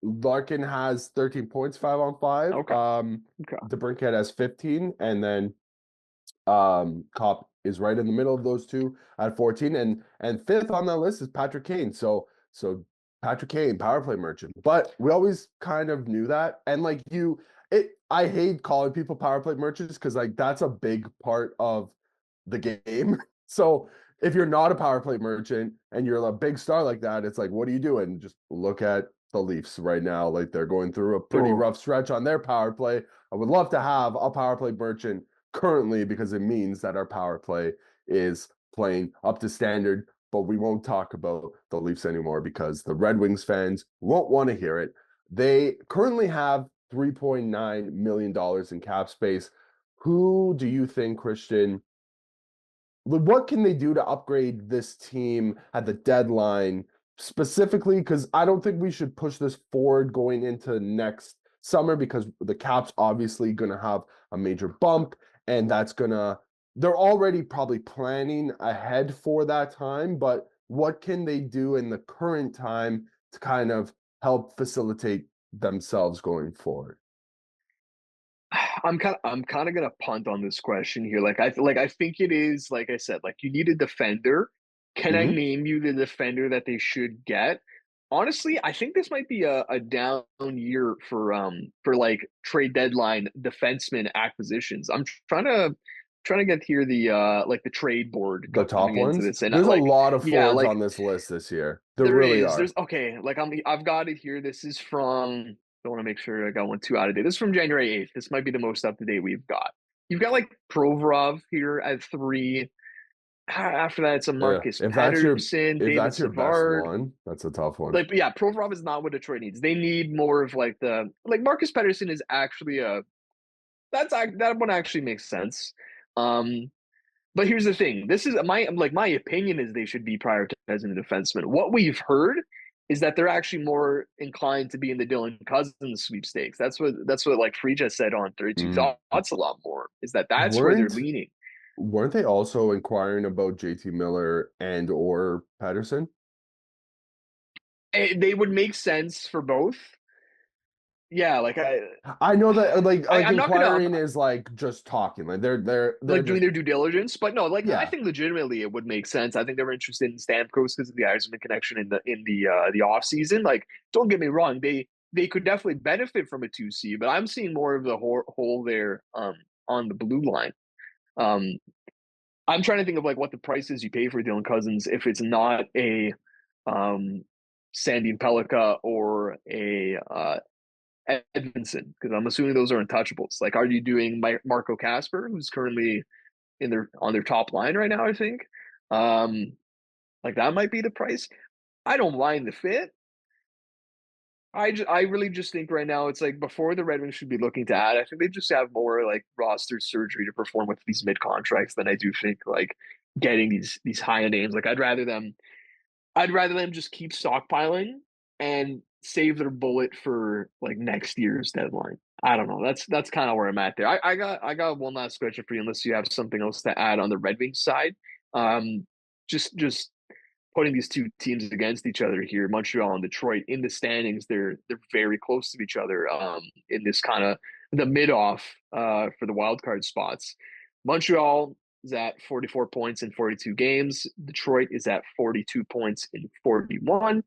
Larkin has 13 points, 5-on-5. Okay. Okay. DeBrincat has 15, and then Kopp is right in the middle of those two at 14, and fifth on that list is Patrick Kane. So Patrick Kane, power play merchant. But we always kind of knew that, and like I hate calling people power play merchants because like that's a big part of the game. So if you're not a power play merchant and you're a big star like that, it's like, what are you doing? Just look at the Leafs right now. Like they're going through a pretty So rough stretch on their power play. I would love to have a power play merchant currently because it means that our power play is playing up to standard. But we won't talk about the Leafs anymore because the Red Wings fans won't want to hear it. They currently have $3.9 million in cap space. Who do you think, Christian, what can they do to upgrade this team at the deadline specifically because I don't think we should push this forward going into next summer because the cap's obviously going to have a major bump, and they're already probably planning ahead for that time. But what can they do in the current time to kind of help facilitate themselves going forward? I'm kind of gonna punt on this question here. I think it is like I said, like you need a defender. Can I Hmm. name you the defender that they should get? Honestly, I think this might be a down year for like trade deadline defenseman acquisitions. I'm trying to get here the like the trade board The top coming into ones. this, and There's a like lot of yeah, forwards like on this list this year. There there really is. are. There's okay. I've got it here. This is from. I want to make sure I got one too out of date. This is from January 8th. This might be the most up to date we've got. You've got like Provorov here at 3. After that, it's a Yeah. Marcus If that's your Patterson, if David that's your best Savard. one, that's a tough one. Like, yeah, Provorov is not what Detroit needs. They need more of like the like Marcus Patterson is actually a that one actually makes sense. Um, but here's the thing. This is my opinion is they should be prioritizing the defenseman. What we've heard is that they're actually more inclined to be in the Dylan Cousins sweepstakes. That's what like Free just said on 32 Mm. Thoughts a lot more, is that's where they're Weren't leaning. weren't they also inquiring about JT Miller and or Patterson? They would make sense for both. Yeah, I know that like I'm not gonna inquiring is like just talking. Like they're like doing just their due diligence. But no, like I yeah. think legitimately it would make sense. I think they were interested in Stamkos because of the Yzerman connection in the off season. Like, don't get me wrong, they could definitely benefit from a 2C, but I'm seeing more of the hole there on the blue line. Um, I'm trying to think of like what the price is you pay for Dylan Cousins if it's not a um Sandy Pellica or a Edmondson, because I'm assuming those are untouchables. Like, are you doing Marco Casper, who's currently in their on their top line right now? I think, um, like that might be the price. I don't mind the fit. I really just think right now it's like before the Red Wings should be looking to add. I think they just have more like roster surgery to perform with these mid contracts than I do think like getting these high names. Like I'd rather them just keep stockpiling and save their bullet for like next year's deadline. I don't know. That's kind of where I'm at there. I got one last question for you, unless you have something else to add on the Red Wings side. Um, just putting these two teams against each other here, Montreal and Detroit in the standings, they're very close to each other. In this kind of the mid off for the wild card spots. Montreal is at 44 points in 42 games. Detroit is at 42 points in 41.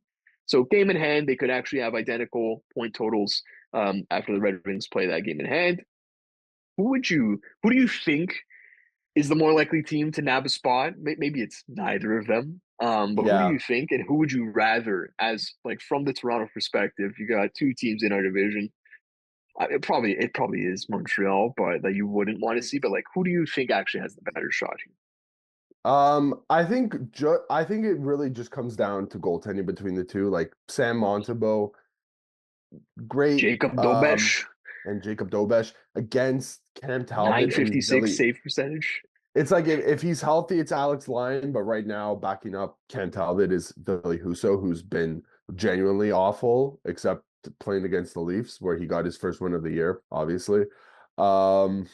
So game in hand, they could actually have identical point totals after the Red Wings play that game in hand. Who do you think is the more likely team to nab a spot? Maybe it's neither of them. But who do Yeah. you think, and who would you rather, as like from the Toronto perspective? You got two teams in our division. It probably is Montreal, but that you wouldn't want to see. But like, who do you think actually has the better shot here? I think it really just comes down to goaltending between the two. Like Sam Montembeault, great, Jacob um, Dobesh, and Jacob Dobesh against Cam Talbot and 956 Billy. save percentage. It's like if he's healthy, it's Alex Lyon, but right now backing up Cam Talbot is Billy Husso, who's been genuinely awful, except playing against the Leafs, where he got his first win of the year, obviously. Um,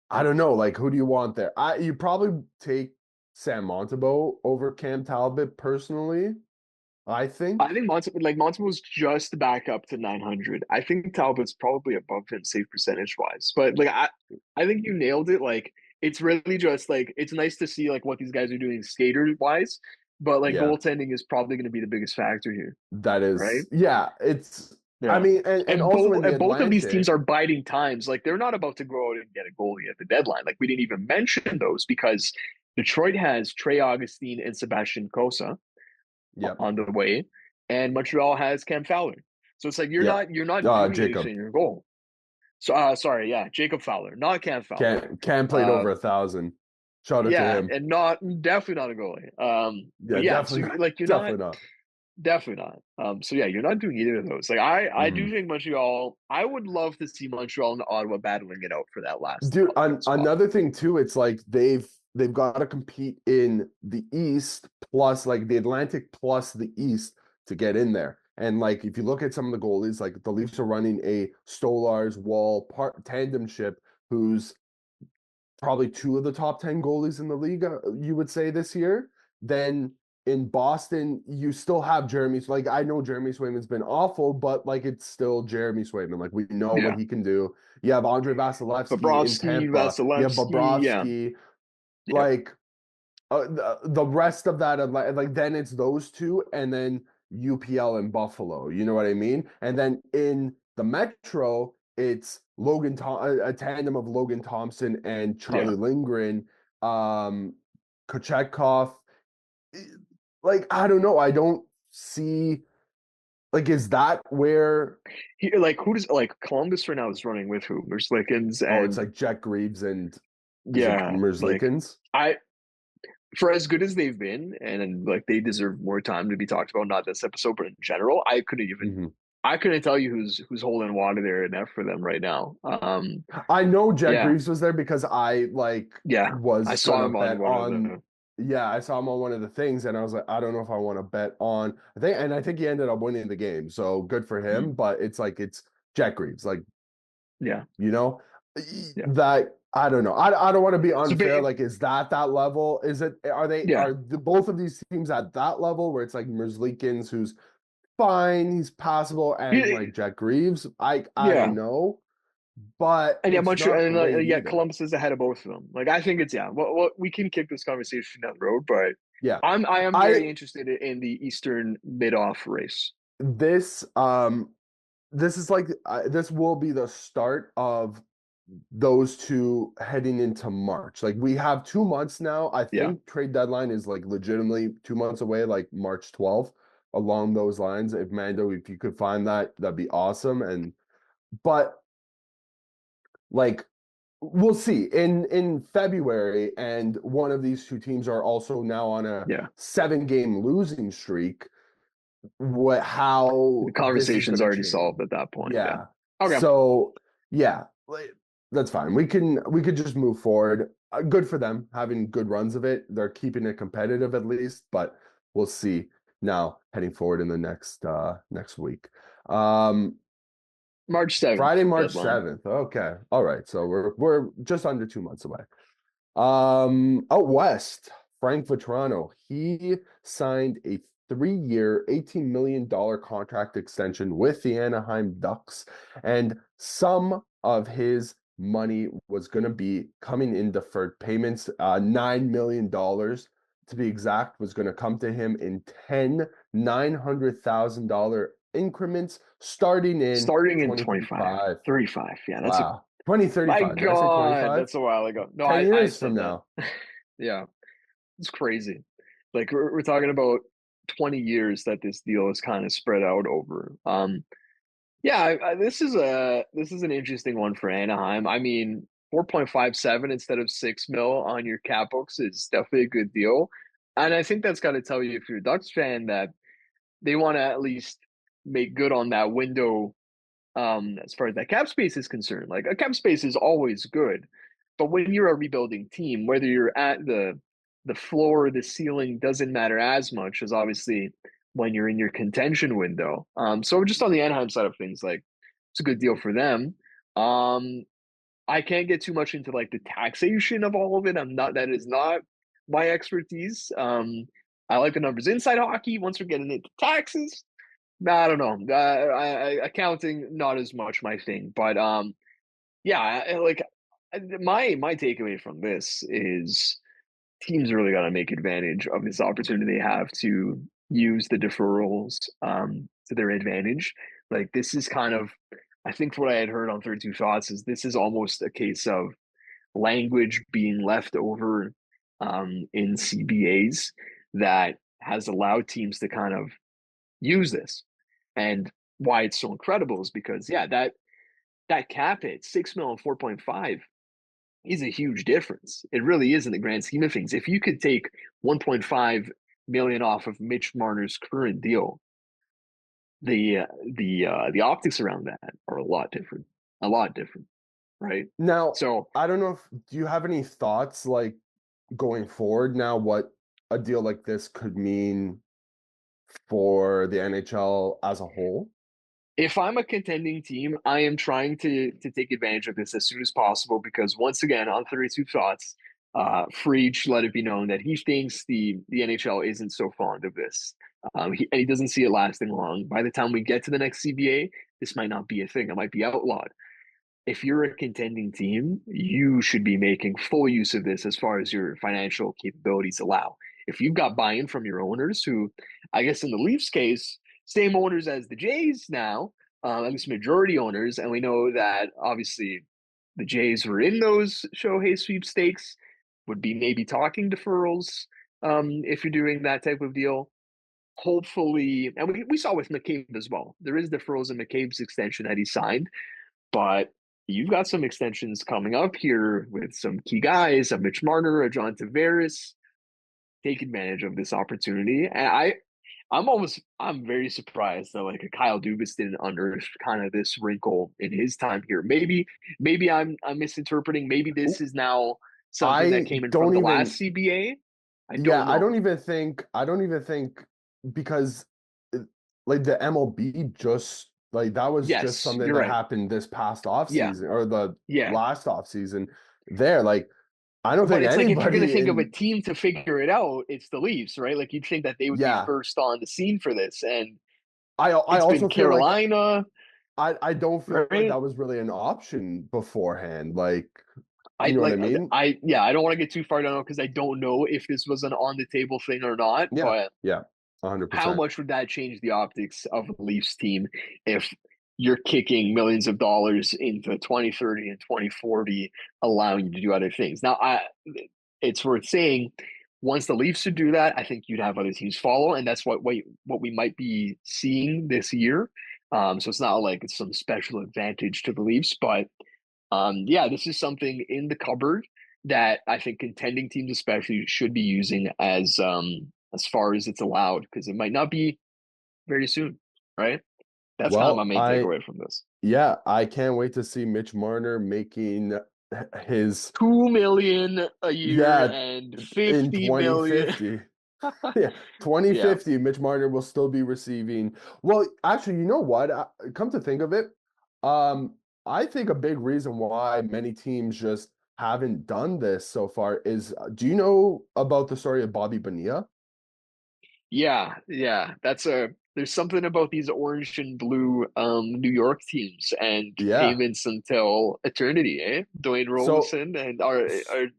I don't know, like who do you want there? You probably take Sam Montembeault over Cam Talbot personally, I I think. think Montembeault was just back up to 900. I think Talbot's probably above him save percentage wise, but like I think you nailed it. Like it's really just like it's nice to see like what these guys are doing skater wise, but like Yeah, goaltending is probably going to be the biggest factor here, that right? is, yeah, it's, I Yeah. mean, and And also both in the and both of these teams Atlantic, are biding times. Like they're not about to go out and get a goalie at the deadline. Like we didn't even mention those because Detroit has Trey Augustine and Sebastian Cossa yep, on the way, and Montreal has Cam Fowler. So it's like you're yep. not you're not doing Jacob anything in your goal. So sorry, yeah, Jacob Fowler, not Cam Fowler. can played Uh, over 1,000. Shout out to yeah, him. and not definitely not a goalie. But Yeah, yeah, so definitely not. like you're not Definitely not. definitely not. So yeah, you're not doing either of those. Like I do Mhm. think Montreal. I would love to see Montreal and Ottawa battling it out for that last Dude, wild card spot. another thing too, it's like they've got to compete in the East plus like the Atlantic plus the East to get in there. And like if you look at some of the goalies, like the Leafs are running a Stolarz Wall tandem ship, who's probably two of the top 10 goalies in the league, you would say this year. Then in Boston, you still have Jeremy. Like I know Jeremy Swayman's been awful, but like it's still Jeremy Swayman. Like we know what Yeah. he can do. You have Andre Vasilevsky in Bobrovsky, Tampa. You have Vasilevsky. Yeah. Bobrovsky. Yep. Like the rest of that, like then it's those two, and then UPL and Buffalo. You know what I mean? And then in the Metro, it's a tandem of Logan Thompson and Yeah. Charlie Lindgren, Kochetkov. Like I don't know. I don't see. Like, is that where? Like who does like Columbus right now is running with who? There's Lickens Oh, it's and like Jack Greaves and is it yeah, like Merzlikins? I for as good as they've been, and like they deserve more time to be talked about, not this episode, but in general, Mhm. I couldn't tell you who's holding water there enough for them right now. I know Jack Yeah, Greaves was there because I like yeah, I was saw gonna him on bet one of on. the Yeah, I saw him on one of the things, and I was like, I don't know if I want to bet on. I think he ended up winning the game, so good for him. But it's like it's Jack Greaves, like yeah, you know yeah. that. I don't know. I don't want to be So unfair. Like, is that level? Is it? yeah, Both of these teams at that level where it's like Merzlikins, who's fine, he's passable, and yeah, like Jack Greaves? I don't yeah. know, but And yeah, it's Montreal not and great yeah, either. Columbus is ahead of both of them. Like I think it's yeah. Well, we can kick this conversation down the road, but Yeah. I am I very interested in the Eastern mid-off race. this this is like this will be the start of those two heading into March. Like we have 2 months now. I Yeah, think trade deadline is like legitimately 2 months away, like March 12th, along those lines. If Mando, if you could find that, that'd be awesome. And but like we'll see in February, and one of these two teams are also now on a yeah. 7 game losing streak. What how The this is conversation's going to already change. solved at that point. Yeah. Yeah. Okay. So yeah, that's fine. We could just move forward. Good for them having good runs of it. They're keeping it competitive at least, but we'll see now heading forward in the next week. Um March 7th Friday, March deadline. 7th. Okay. All right. So we're just under 2 months away. Out west, Frank Vetrano, he signed a 3-year, $18 million contract extension with the Anaheim Ducks, and some of his money was going to be coming in deferred payments. $9 million to be exact was going to come to him in 10 $900,000 increments starting in Starting in 25, 2035. 35. Yeah, that's a Wow. my 2035. Did I say God, 25? that's a while ago. No, 10 I years from said that. now. Yeah, it's crazy. Like we're talking about 20 years that this deal is kind of spread out over. Yeah, this is an interesting one for Anaheim. I mean, 4.57 instead of 6 mil on your cap books is definitely a good deal. And I think that's got to tell you if you're a Ducks fan that they want to at least make good on that window as far as that cap space is concerned. Like a cap space is always good, but when you're a rebuilding team, whether you're at the floor or the ceiling doesn't matter as much as obviously when you're in your contention window. So just on the Anaheim side of things, like it's a good deal for them. Um, I can't get too much into like the taxation of all of it. That is not my expertise. I like the numbers inside hockey. Once we're getting into taxes, no, I don't know. Accounting, not as much my thing, but yeah, like my takeaway from this is teams really got to make advantage of this opportunity they have to use the deferrals to their advantage. Like this is kind of, I think what I had heard on 32 Thoughts is this is almost a case of language being left over in CBAs that has allowed teams to kind of use this. And why it's so incredible is because yeah, that cap hit 6 mil and 4.5 is a huge difference. It really is in the grand scheme of things. If you could take 1.5 million off of Mitch Marner's current deal, the optics around that are a lot different, right? Now, So I don't know if do you have any thoughts like going forward now, what a deal like this could mean for the NHL as a whole? If I'm a contending team, I am trying to take advantage of this as soon as possible because once again, on 32 Thoughts, Freach let it be known that he thinks the NHL isn't so fond of this. And he doesn't see it lasting long. By the time we get to the next CBA, this might not be a thing. It might be outlawed. If you're a contending team, you should be making full use of this as far as your financial capabilities allow. If you've got buy-in from your owners, who I guess in the Leafs case, same owners as the Jays now, at least majority owners, and we know that obviously the Jays were in those Shohei sweepstakes, would be maybe talking deferrals if you're doing that type of deal. Hopefully, and we saw with McCabe as well. There is deferrals in McCabe's extension that he signed, but you've got some extensions coming up here with some key guys, a Mitch Marner, a John Tavares. Take advantage of this opportunity. And I'm very surprised that like a Kyle Dubas didn't unearth kind of this wrinkle in his time here. Maybe I'm misinterpreting. Maybe this is now something that I came in from don't the last even, CBA. I yeah, don't know. I don't even think because like the MLB just like that was just Yes, something you're that right. happened this past off Yeah, season or the yeah. last off season there. Like I don't But think it's like if you're going to anybody think of a in team to figure it out, it's the Leafs, right? Like you'd think that they would be yeah, first on the scene for this, and I it's been also feel like Carolina, I don't feel like right? that was really an option beforehand. Like, I you know what I like mean? I yeah, I don't want to get too far down because I don't know if this was an on the table thing or not, Yeah, but yeah, how 100%. much would that change the optics of a Leafs team if you're kicking millions of dollars into 2030 and 2040, allowing you to do other things? Now, it's worth saying once the Leafs would do that, I think you'd have other teams follow, and that's what we might be seeing this year. So it's not like it's some special advantage to the Leafs, but yeah, this is something in the cupboard that I think contending teams especially should be using as far as it's allowed because it might not be very soon, right? That's kind of my Well, main takeaway from this. yeah, I can't wait to see Mitch Marner making his, 2 million a year yeah, and in 50 million. 2050. Yeah, Yeah. 2050, Mitch Marner will still be receiving. Well, actually, you know what? Come to think of it, um, I think a big reason why many teams just haven't done this so far is, do you know about the story of Bobby Bonilla? Yeah. There's something about these orange and blue New York teams and Yeah. payments until eternity, eh? Dwayne So Rollison and or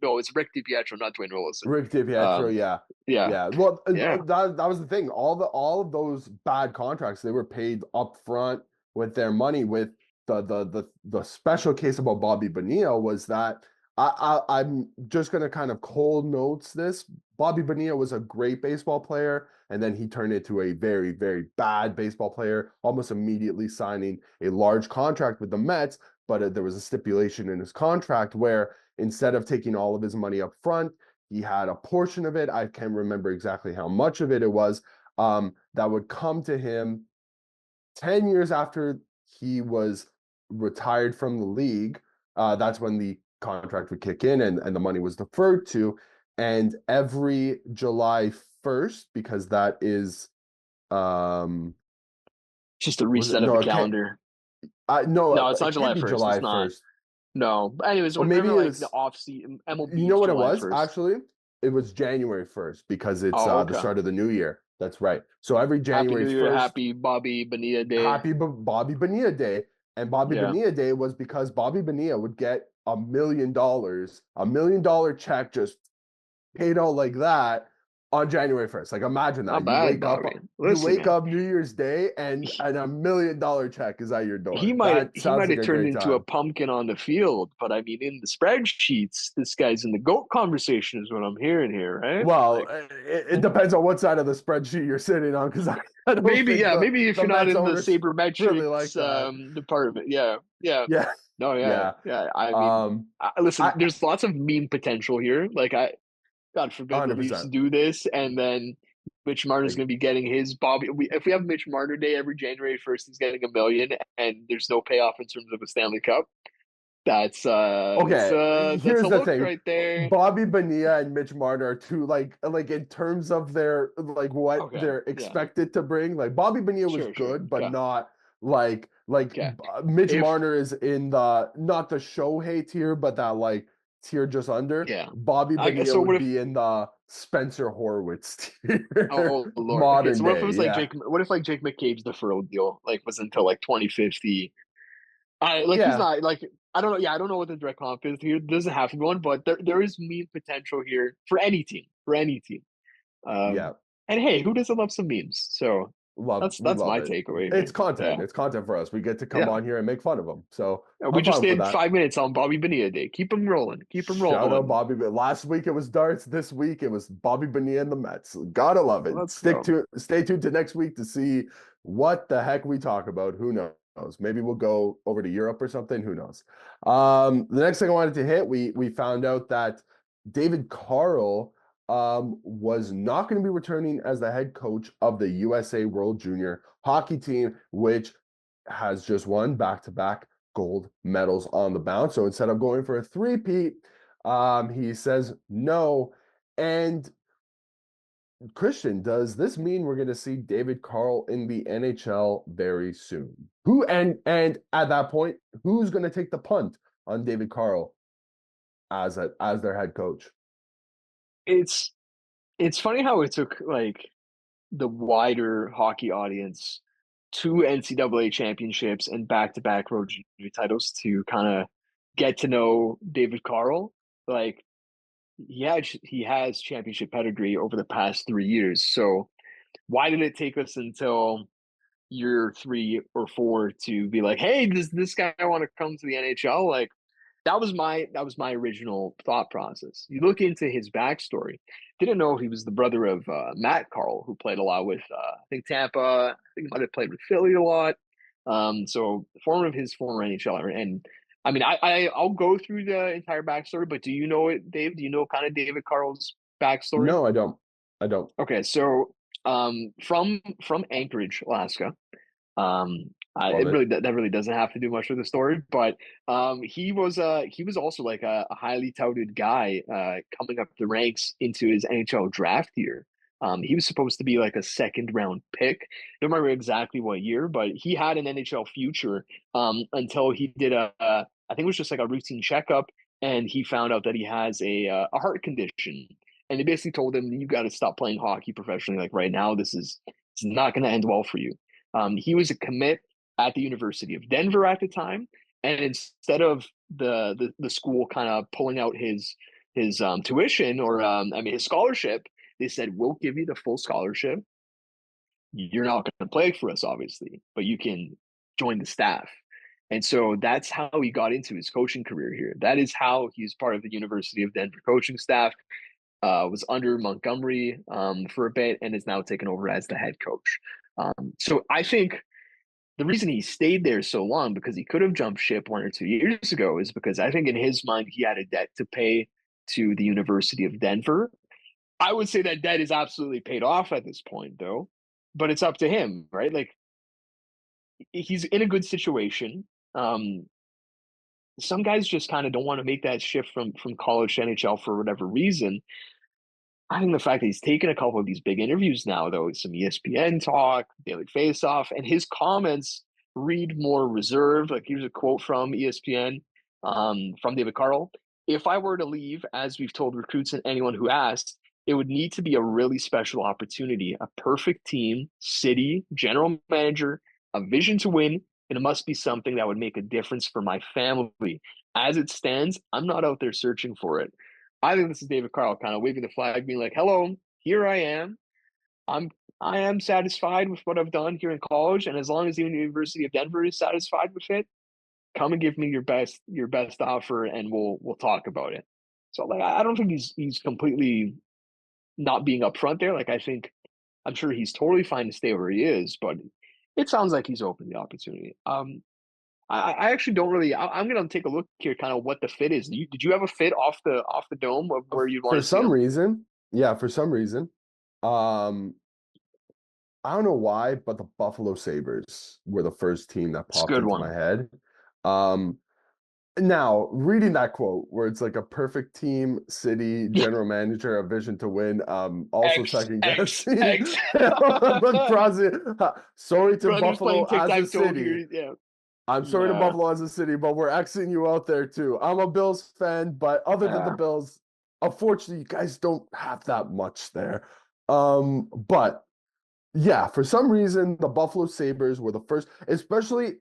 no, it's Rick DiPietro, not Dwayne Rollison. Rick DiPietro, Um, yeah. yeah, Yeah. Well, yeah. that was the thing. All of those bad contracts, they were paid up front with their money. With the special case about Bobby Bonilla was that I'm just gonna kind of cold notes this. Bobby Bonilla was a great baseball player, and then he turned into a very, very bad baseball player, almost immediately signing a large contract with the Mets. But there was a stipulation in his contract where instead of taking all of his money up front, he had a portion of it. I can't remember exactly how much of it was, that would come to him 10 years after he was retired from the league. That's when the contract would kick in and the money was deferred to. And every July 1st, because that is, Just a was it? reset of the No, it can't. calendar. No, No, it's it not can't July be 1st. It's July not. 1st. No. But anyways, Or maybe whenever it like the was, off season you MLB know is what it July was 1st. actually? It was January 1st because it's Oh, the okay. start of the new year. That's right. So every Happy January New Year, 1st, happy Bobby Bonilla Day. happy Bobby Bonilla Day. And Bobby Yeah. Bonilla Day was because Bobby Bonilla would get $1 million, $1 million check just paid out like that on January 1st. Like imagine Not that. bad, Bobby. You Listen, wake man. up New Year's Day and $1 million check is at your he door. might That he sounds might like have a turned great into a time. pumpkin on the field, but I mean, in the spreadsheets, this guy's in the goat conversation, is what I'm hearing here, right? Well, Like it depends on what side of the spreadsheet you're sitting on because I don't maybe, think yeah, maybe if the you're not Mets in the owners really sabermetrics like that. department, yeah, Yeah, no, yeah. yeah. I mean, Um, listen, I there's lots of meme potential here. Like God forbid the Leafs 100%. do this, and then Mitch Marner's Like, going to be getting his Bobby. If we have Mitch Marner Day every January 1st, he's getting 1 million, and there's no payoff in terms of a Stanley Cup. That's Okay, that's a here's the look thing. right there. Bobby Bonilla and Mitch Marner are two like in terms of their like what Okay, they're yeah, expected to bring. Like Bobby Bonilla was sure. good, but Okay, not like okay. Mitch If Marner is in the not the Shohei tier, but that like tier just under. yeah, Bobby I guess Bonilla so. What would if? be in the Spencer Horwitz tier, Oh Lord. Okay, modern so what if it day. was like Yeah, Jake? What if like Jake McCabe's deferral deal like was until like 2050? I like he's yeah, not like I don't know. Yeah, I don't know what the direct comp is here. Doesn't have to be one, but there is meme potential here for any team. For any team. yeah. And hey, who doesn't love some memes? So We that's love my it. takeaway It's here. content. Yeah, It's content for us. We get to come yeah. on here and make fun of them. So We I'm just fine with did that. 5 minutes on Bobby Bonilla Day. Keep him rolling. Keep him Shout out rolling. Bobby. Last week it was darts. This week it was Bobby Bonilla and the Mets. Gotta love it. Let's go. Stay tuned to next week to see what the heck we talk about. Who knows? Maybe we'll go over to Europe or something. Who knows? The next thing I wanted to hit, we found out that David Carle was not going to be returning as the head coach of the USA World Junior hockey team, which has just won back-to-back gold medals on the bounce. So instead of going for a three-peat, he says no. And Cristian, does this mean we're going to see David Carle in the NHL very soon? Who and at that point, who's going to take the punt on David Carle as their head coach? It's it's funny how it took like the wider hockey audience two NCAA championships and back-to-back road junior titles to kind of get to know David Carle. Like he has championship pedigree over the past 3 years. So why did it take us until year 3 or 4 to be like, hey, does this guy want to come to the NHL? Like that was my original thought process. You look into his backstory. Didn't know he was the brother of Matt Carle, who played a lot with I think Tampa. I think he might have played with Philly a lot. So former of his former NHLer. And I mean, I'll go through the entire backstory, but do you know it, Dave? Do you know kind of David Carle's backstory? No, I don't. I don't. Okay, so from Anchorage, Alaska. Love It it. really that really doesn't have to do much with the story, but he was also like a highly touted guy coming up the ranks into his NHL draft year. He was supposed to be like a second round pick. Don't remember exactly what year, but he had an NHL future until he did I think it was just like a routine checkup, and he found out that he has a heart condition, and they basically told him you got to stop playing hockey professionally like right now. This is not going to end well for you. He was a commit at the University of Denver at the time, and instead of the school kind of pulling out his tuition or I mean his scholarship, they said we'll give you the full scholarship. You're not going to play for us, obviously, but you can join the staff. And so that's how he got into his coaching career here. That is how he's part of the University of Denver coaching staff. Was under Montgomery for a bit and is now taken over as the head coach. So I think the reason he stayed there so long because he could have jumped ship 1 or 2 years ago is because I think in his mind he had a debt to pay to the University of Denver. I would say that debt is absolutely paid off at this point, though. But it's up to him, right? Like he's in a good situation. Um, some guys just kind of don't want to make that shift from college to NHL for whatever reason. I think the fact that he's taken a couple of these big interviews now, though, some ESPN talk, Daily Faceoff, and his comments read more reserved. Like here's a quote from ESPN from David Carle. If I were to leave, as we've told recruits and anyone who asked, it would need to be a really special opportunity, a perfect team, city, general manager, a vision to win, and it must be something that would make a difference for my family. As it stands, I'm not out there searching for it. I think this is David Carle kind of waving the flag, being like, "Hello, here I am. I'm I am satisfied with what I've done here in college, and as long as the University of Denver is satisfied with it, come and give me your best offer, and we'll talk about it." So like, I don't think he's completely not being upfront there. Like I think I'm sure he's totally fine to stay where he is, but it sounds like he's open to the opportunity. I actually don't really. I'm gonna take a look here, kind of what the fit is. Did you have a fit off the dome of where you'd want For to see some him? reason, yeah, for some reason, um, I don't know why, but the Buffalo Sabres were the first team that It's a popped good into my one. head. Um, Now, reading that quote where it's like a perfect team, city, general manager, a vision to win, also X, second X, guessing. X. But sorry to Brothers Buffalo playing as a tic-tac-toe city. here. Yeah. I'm sorry to Nah. Buffalo as a city, but we're Xing you out there too. I'm a Bills fan, but other than the Uh, Bills, unfortunately, you guys don't have that much there. But yeah, for some reason, the Buffalo Sabres were the first, especially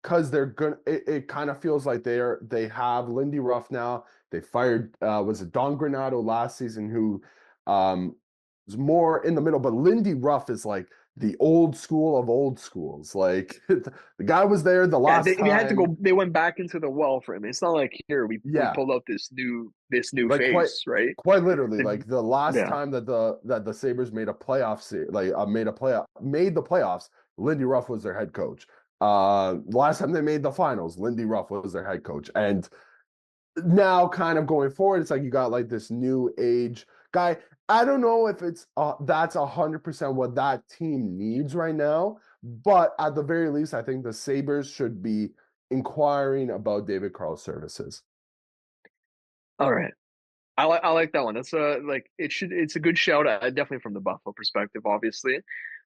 because they're gonna it kind of feels like they have Lindy Ruff now. They fired was it Don Granato last season who was more in the middle, but Lindy Ruff is like the old school of old schools. Like the guy was there the yeah, last they had to time. go. They went back into the well for him. It's not like here we Yeah, pulled out this new like face, right? quite literally, They, like the last yeah, time that the Sabres made a playoff like made the playoffs, Lindy Ruff was their head coach. Last time they made the finals, Lindy Ruff was their head coach. And now kind of going forward, it's like you got like this new age guy. I don't know if it's that's 100% what that team needs right now, but at the very least, I think the Sabres should be inquiring about David Carle's services. all right. I like that one. That's like it's a good shout. Definitely from the Buffalo perspective, obviously.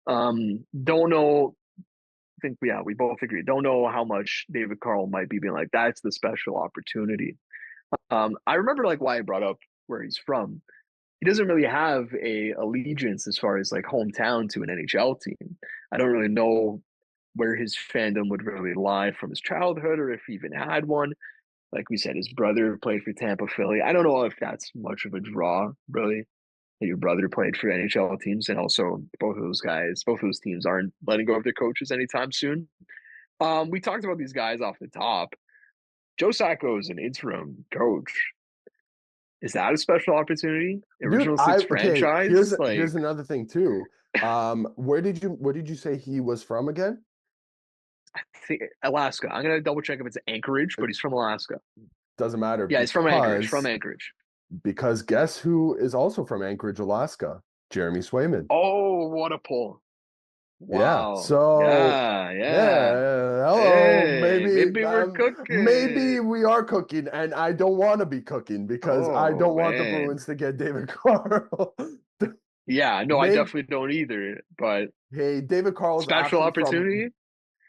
Don't know. I think yeah, we both agree. Don't know how much David Carle might be being like. That's the special opportunity. I remember like why I brought up where he's from. He doesn't really have a allegiance as far as like hometown to an NHL team. I don't really know where his fandom would really lie from his childhood or if he even had one. Like we said, his brother played for Tampa, Philly. I don't know if that's much of a draw, really, that your brother played for NHL teams. And also, both of those teams aren't letting go of their coaches anytime soon. We talked about these guys off the top. Joe Sacco is an interim coach. Is that a special opportunity? Dude, Original I six okay, franchise? here's Like, another thing too. Where did you say he was from again? I think Alaska. I'm gonna double check if it's Anchorage, but It he's from Alaska. doesn't matter Yeah, he's from Anchorage. From because Anchorage. guess who is also from Anchorage, Alaska? Jeremy Swayman. Oh, what a pull! Yeah. Wow. So Yeah, yeah, yeah. hello. Hey, Maybe maybe we're maybe cooking. we are cooking, and I don't want to be cooking because I Oh don't want the man. Bruins to get David Carle. Yeah, no, I Maybe definitely don't either. But hey, David Carle is special actually from opportunity.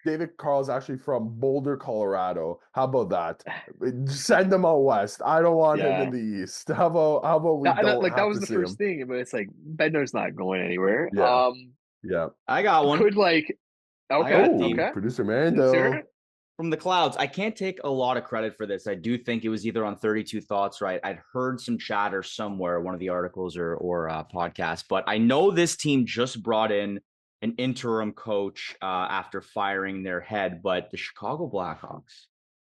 David Carl's actually from Boulder, Colorado. How about that? Send him out west. I don't want him in Yeah. the east. How about we don't Like that have was to the see first him? thing, but it's like Bednar's not going anywhere. Yeah, yeah. I got one. Could like I got okay, a Oh, team okay. producer Let's hear Mando. it. from the clouds. I can't take a lot of credit for this. I do think it was either on 32 Thoughts, right? I'd heard some chatter somewhere, one of the articles or podcasts, but I know this team just brought in an interim coach after firing their head, but the Chicago Blackhawks,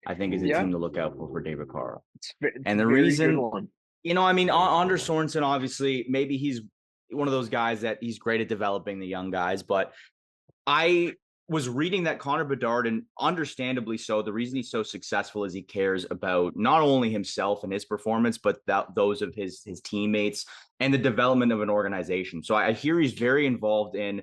I think, is a Yeah, team to look out for David Carle. it's a And the very good reason, one. I mean, Very good Anders one. Sorensen, obviously, maybe he's one of those guys that he's great at developing the young guys, but I was reading that Connor Bedard, and understandably so, the reason he's so successful is he cares about not only himself and his performance, but those of his teammates and the development of an organization. So I hear he's very involved in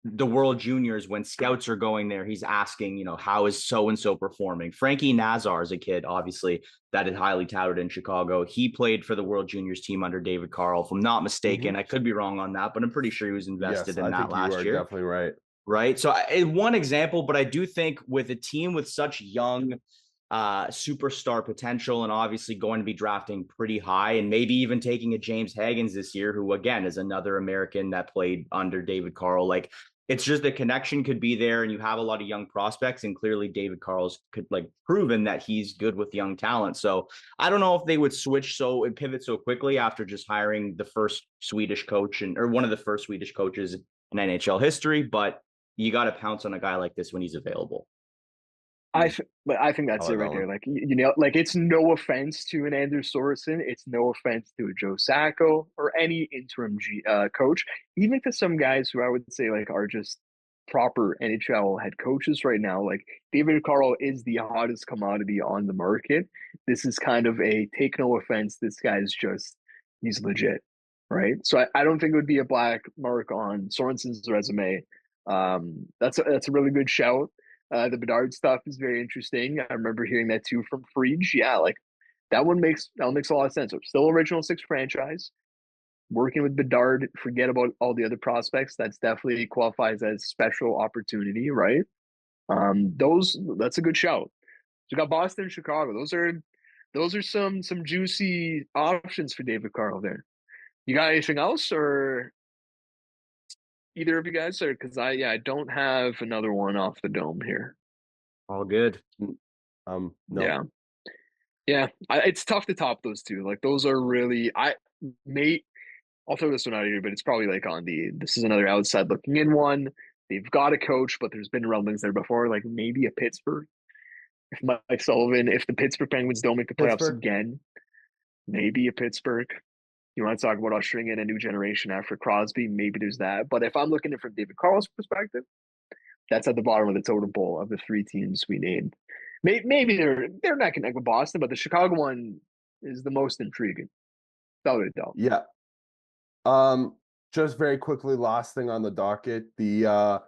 the World Juniors. When scouts are going there, he's asking, how is so and so performing? Frankie Nazar is a kid, obviously, that is highly touted in Chicago. He played for the World Juniors team under David Carle, if I'm not mistaken. Hmm. I could be wrong on that, but I'm pretty sure he was Yes, invested in I that think you last are year. definitely right. Right. So one example, but I do think with a team with such young superstar potential and obviously going to be drafting pretty high and maybe even taking a James Haggins this year, who again is another American that played under David Carle. Like, it's just the connection could be there and you have a lot of young prospects, and clearly David Carle's could like proven that he's good with young talent. So I don't know if they would switch and pivot so quickly after just hiring the first Swedish coach or one of the first Swedish coaches in NHL history, but you got to pounce on a guy like this when he's available. But I think I that's it like that right one. there. Like like it's no offense to an Anders Sorensen, it's no offense to a Joe Sacco or any interim coach, even to some guys who I would say like are just proper NHL head coaches right now. Like David Carle is the hottest commodity on the market. This is kind of a take no offense. This guy's just he's legit, right? So I don't think it would be a black mark on Sorensen's resume. That's a really good shout. The Bedard stuff is very interesting. I remember hearing that too from Frege. Yeah, like that one makes a lot of sense. So still original six franchise. Working with Bedard, forget about all the other prospects. That's definitely qualifies as special opportunity, right? That's a good shout. So you got Boston and Chicago. Those are some juicy options for David Carle there. You got anything else, or either of you guys? Or because I don't have another one off the dome here. All good. No. Yeah, it's tough to top those two. Like those are really I'll throw this one out here, but it's probably like this is another outside looking in one. They've got a coach, but there's been rumblings there before, like maybe a Pittsburgh. If Mike Sullivan, if the Pittsburgh Penguins don't make the playoffs again, maybe a Pittsburgh. You want to talk about ushering in a new generation after Crosby? Maybe there's that. But if I'm looking at it from David Carle's perspective, that's at the bottom of the totem pole of the three teams we named. Maybe they're not connected with Boston, but the Chicago one is the most intriguing. Without a doubt. Yeah. Just very quickly, last thing on the docket, the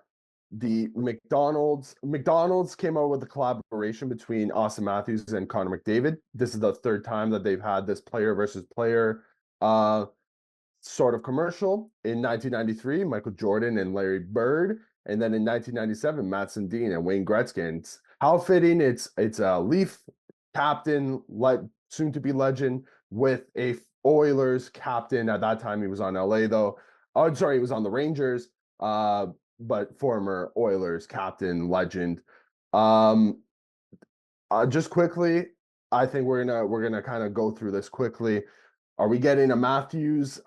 McDonald's came out with a collaboration between Austin Matthews and Connor McDavid. This is the third time that they've had this player versus player sort of commercial. In 1993, Michael Jordan and Larry Bird, and then in 1997, Matt Sundin and Wayne Gretzky. And how fitting! It's a Leaf captain, soon to be legend, with a Oilers captain. At that time, he was on LA though. Oh, sorry, he was on the Rangers. But former Oilers captain, legend. Just quickly, I think we're gonna kind of go through this quickly. Are we getting a Matthews?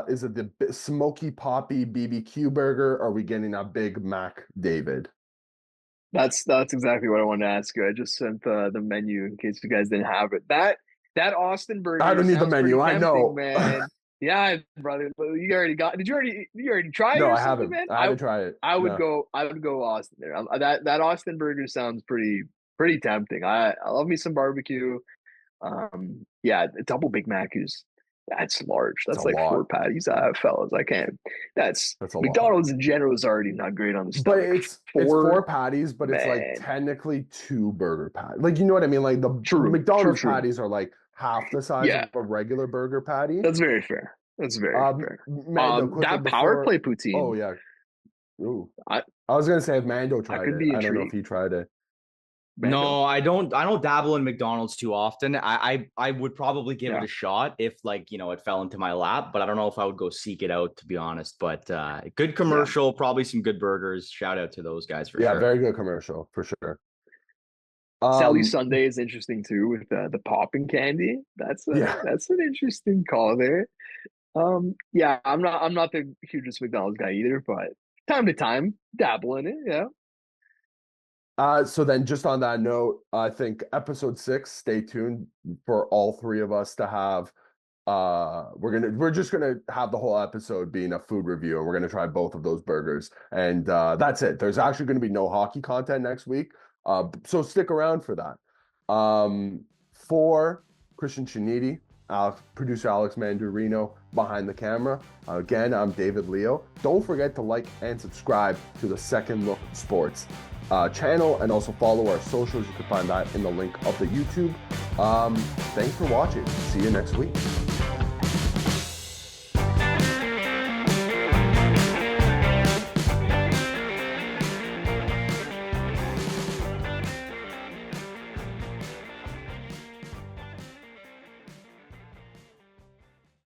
Is it the Smoky Poppy BBQ burger? Or are we getting a Big Mac David? That's exactly what I wanted to ask you. I just sent the menu in case you guys didn't have it. That Austin burger. I don't need the menu. I know, man. Yeah, brother. You already got. Did you already try it? No, or I haven't. Man? I haven't tried it. I would go Austin there. That Austin burger sounds pretty tempting. I love me some barbecue. Yeah, a double Big Mac that's large. That's like 4 patties, fellas. I can't. That's a McDonald's lot. In general is already not great on the stomach. But it's 4 patties, but it's like technically 2 burger patties. Like, you know what I mean? Like the McDonald's patties are like half the size of a regular burger patty. That's very fair. Fair. That power play poutine. Oh yeah. Ooh. I was gonna say if Mando tried it. I don't know if he tried it. Mando. No, I don't dabble in McDonald's too often. I would probably give it a shot if it fell into my lap, but I don't know if I would go seek it out, to be honest. But good commercial, probably some good burgers. Shout out to those guys for sure. Yeah, very good commercial for sure. Sally Sunday is interesting too with the popping candy. That's an interesting call there. I'm not the hugest McDonald's guy either, but time to time dabble in it. Yeah. So then just on that note, I think episode 6, stay tuned for all 3 of us to have, we're just going to have the whole episode being a food review, and we're going to try both of those burgers. And that's it. There's actually going to be no hockey content next week. So stick around for that. For Cristian Ceniti, producer Alex Mandurino behind the camera. Again, I'm David Leo. Don't forget to like and subscribe to the Second Look Sports channel, and also follow our socials. You can find that in the link of the YouTube. Thanks for watching. See you next week.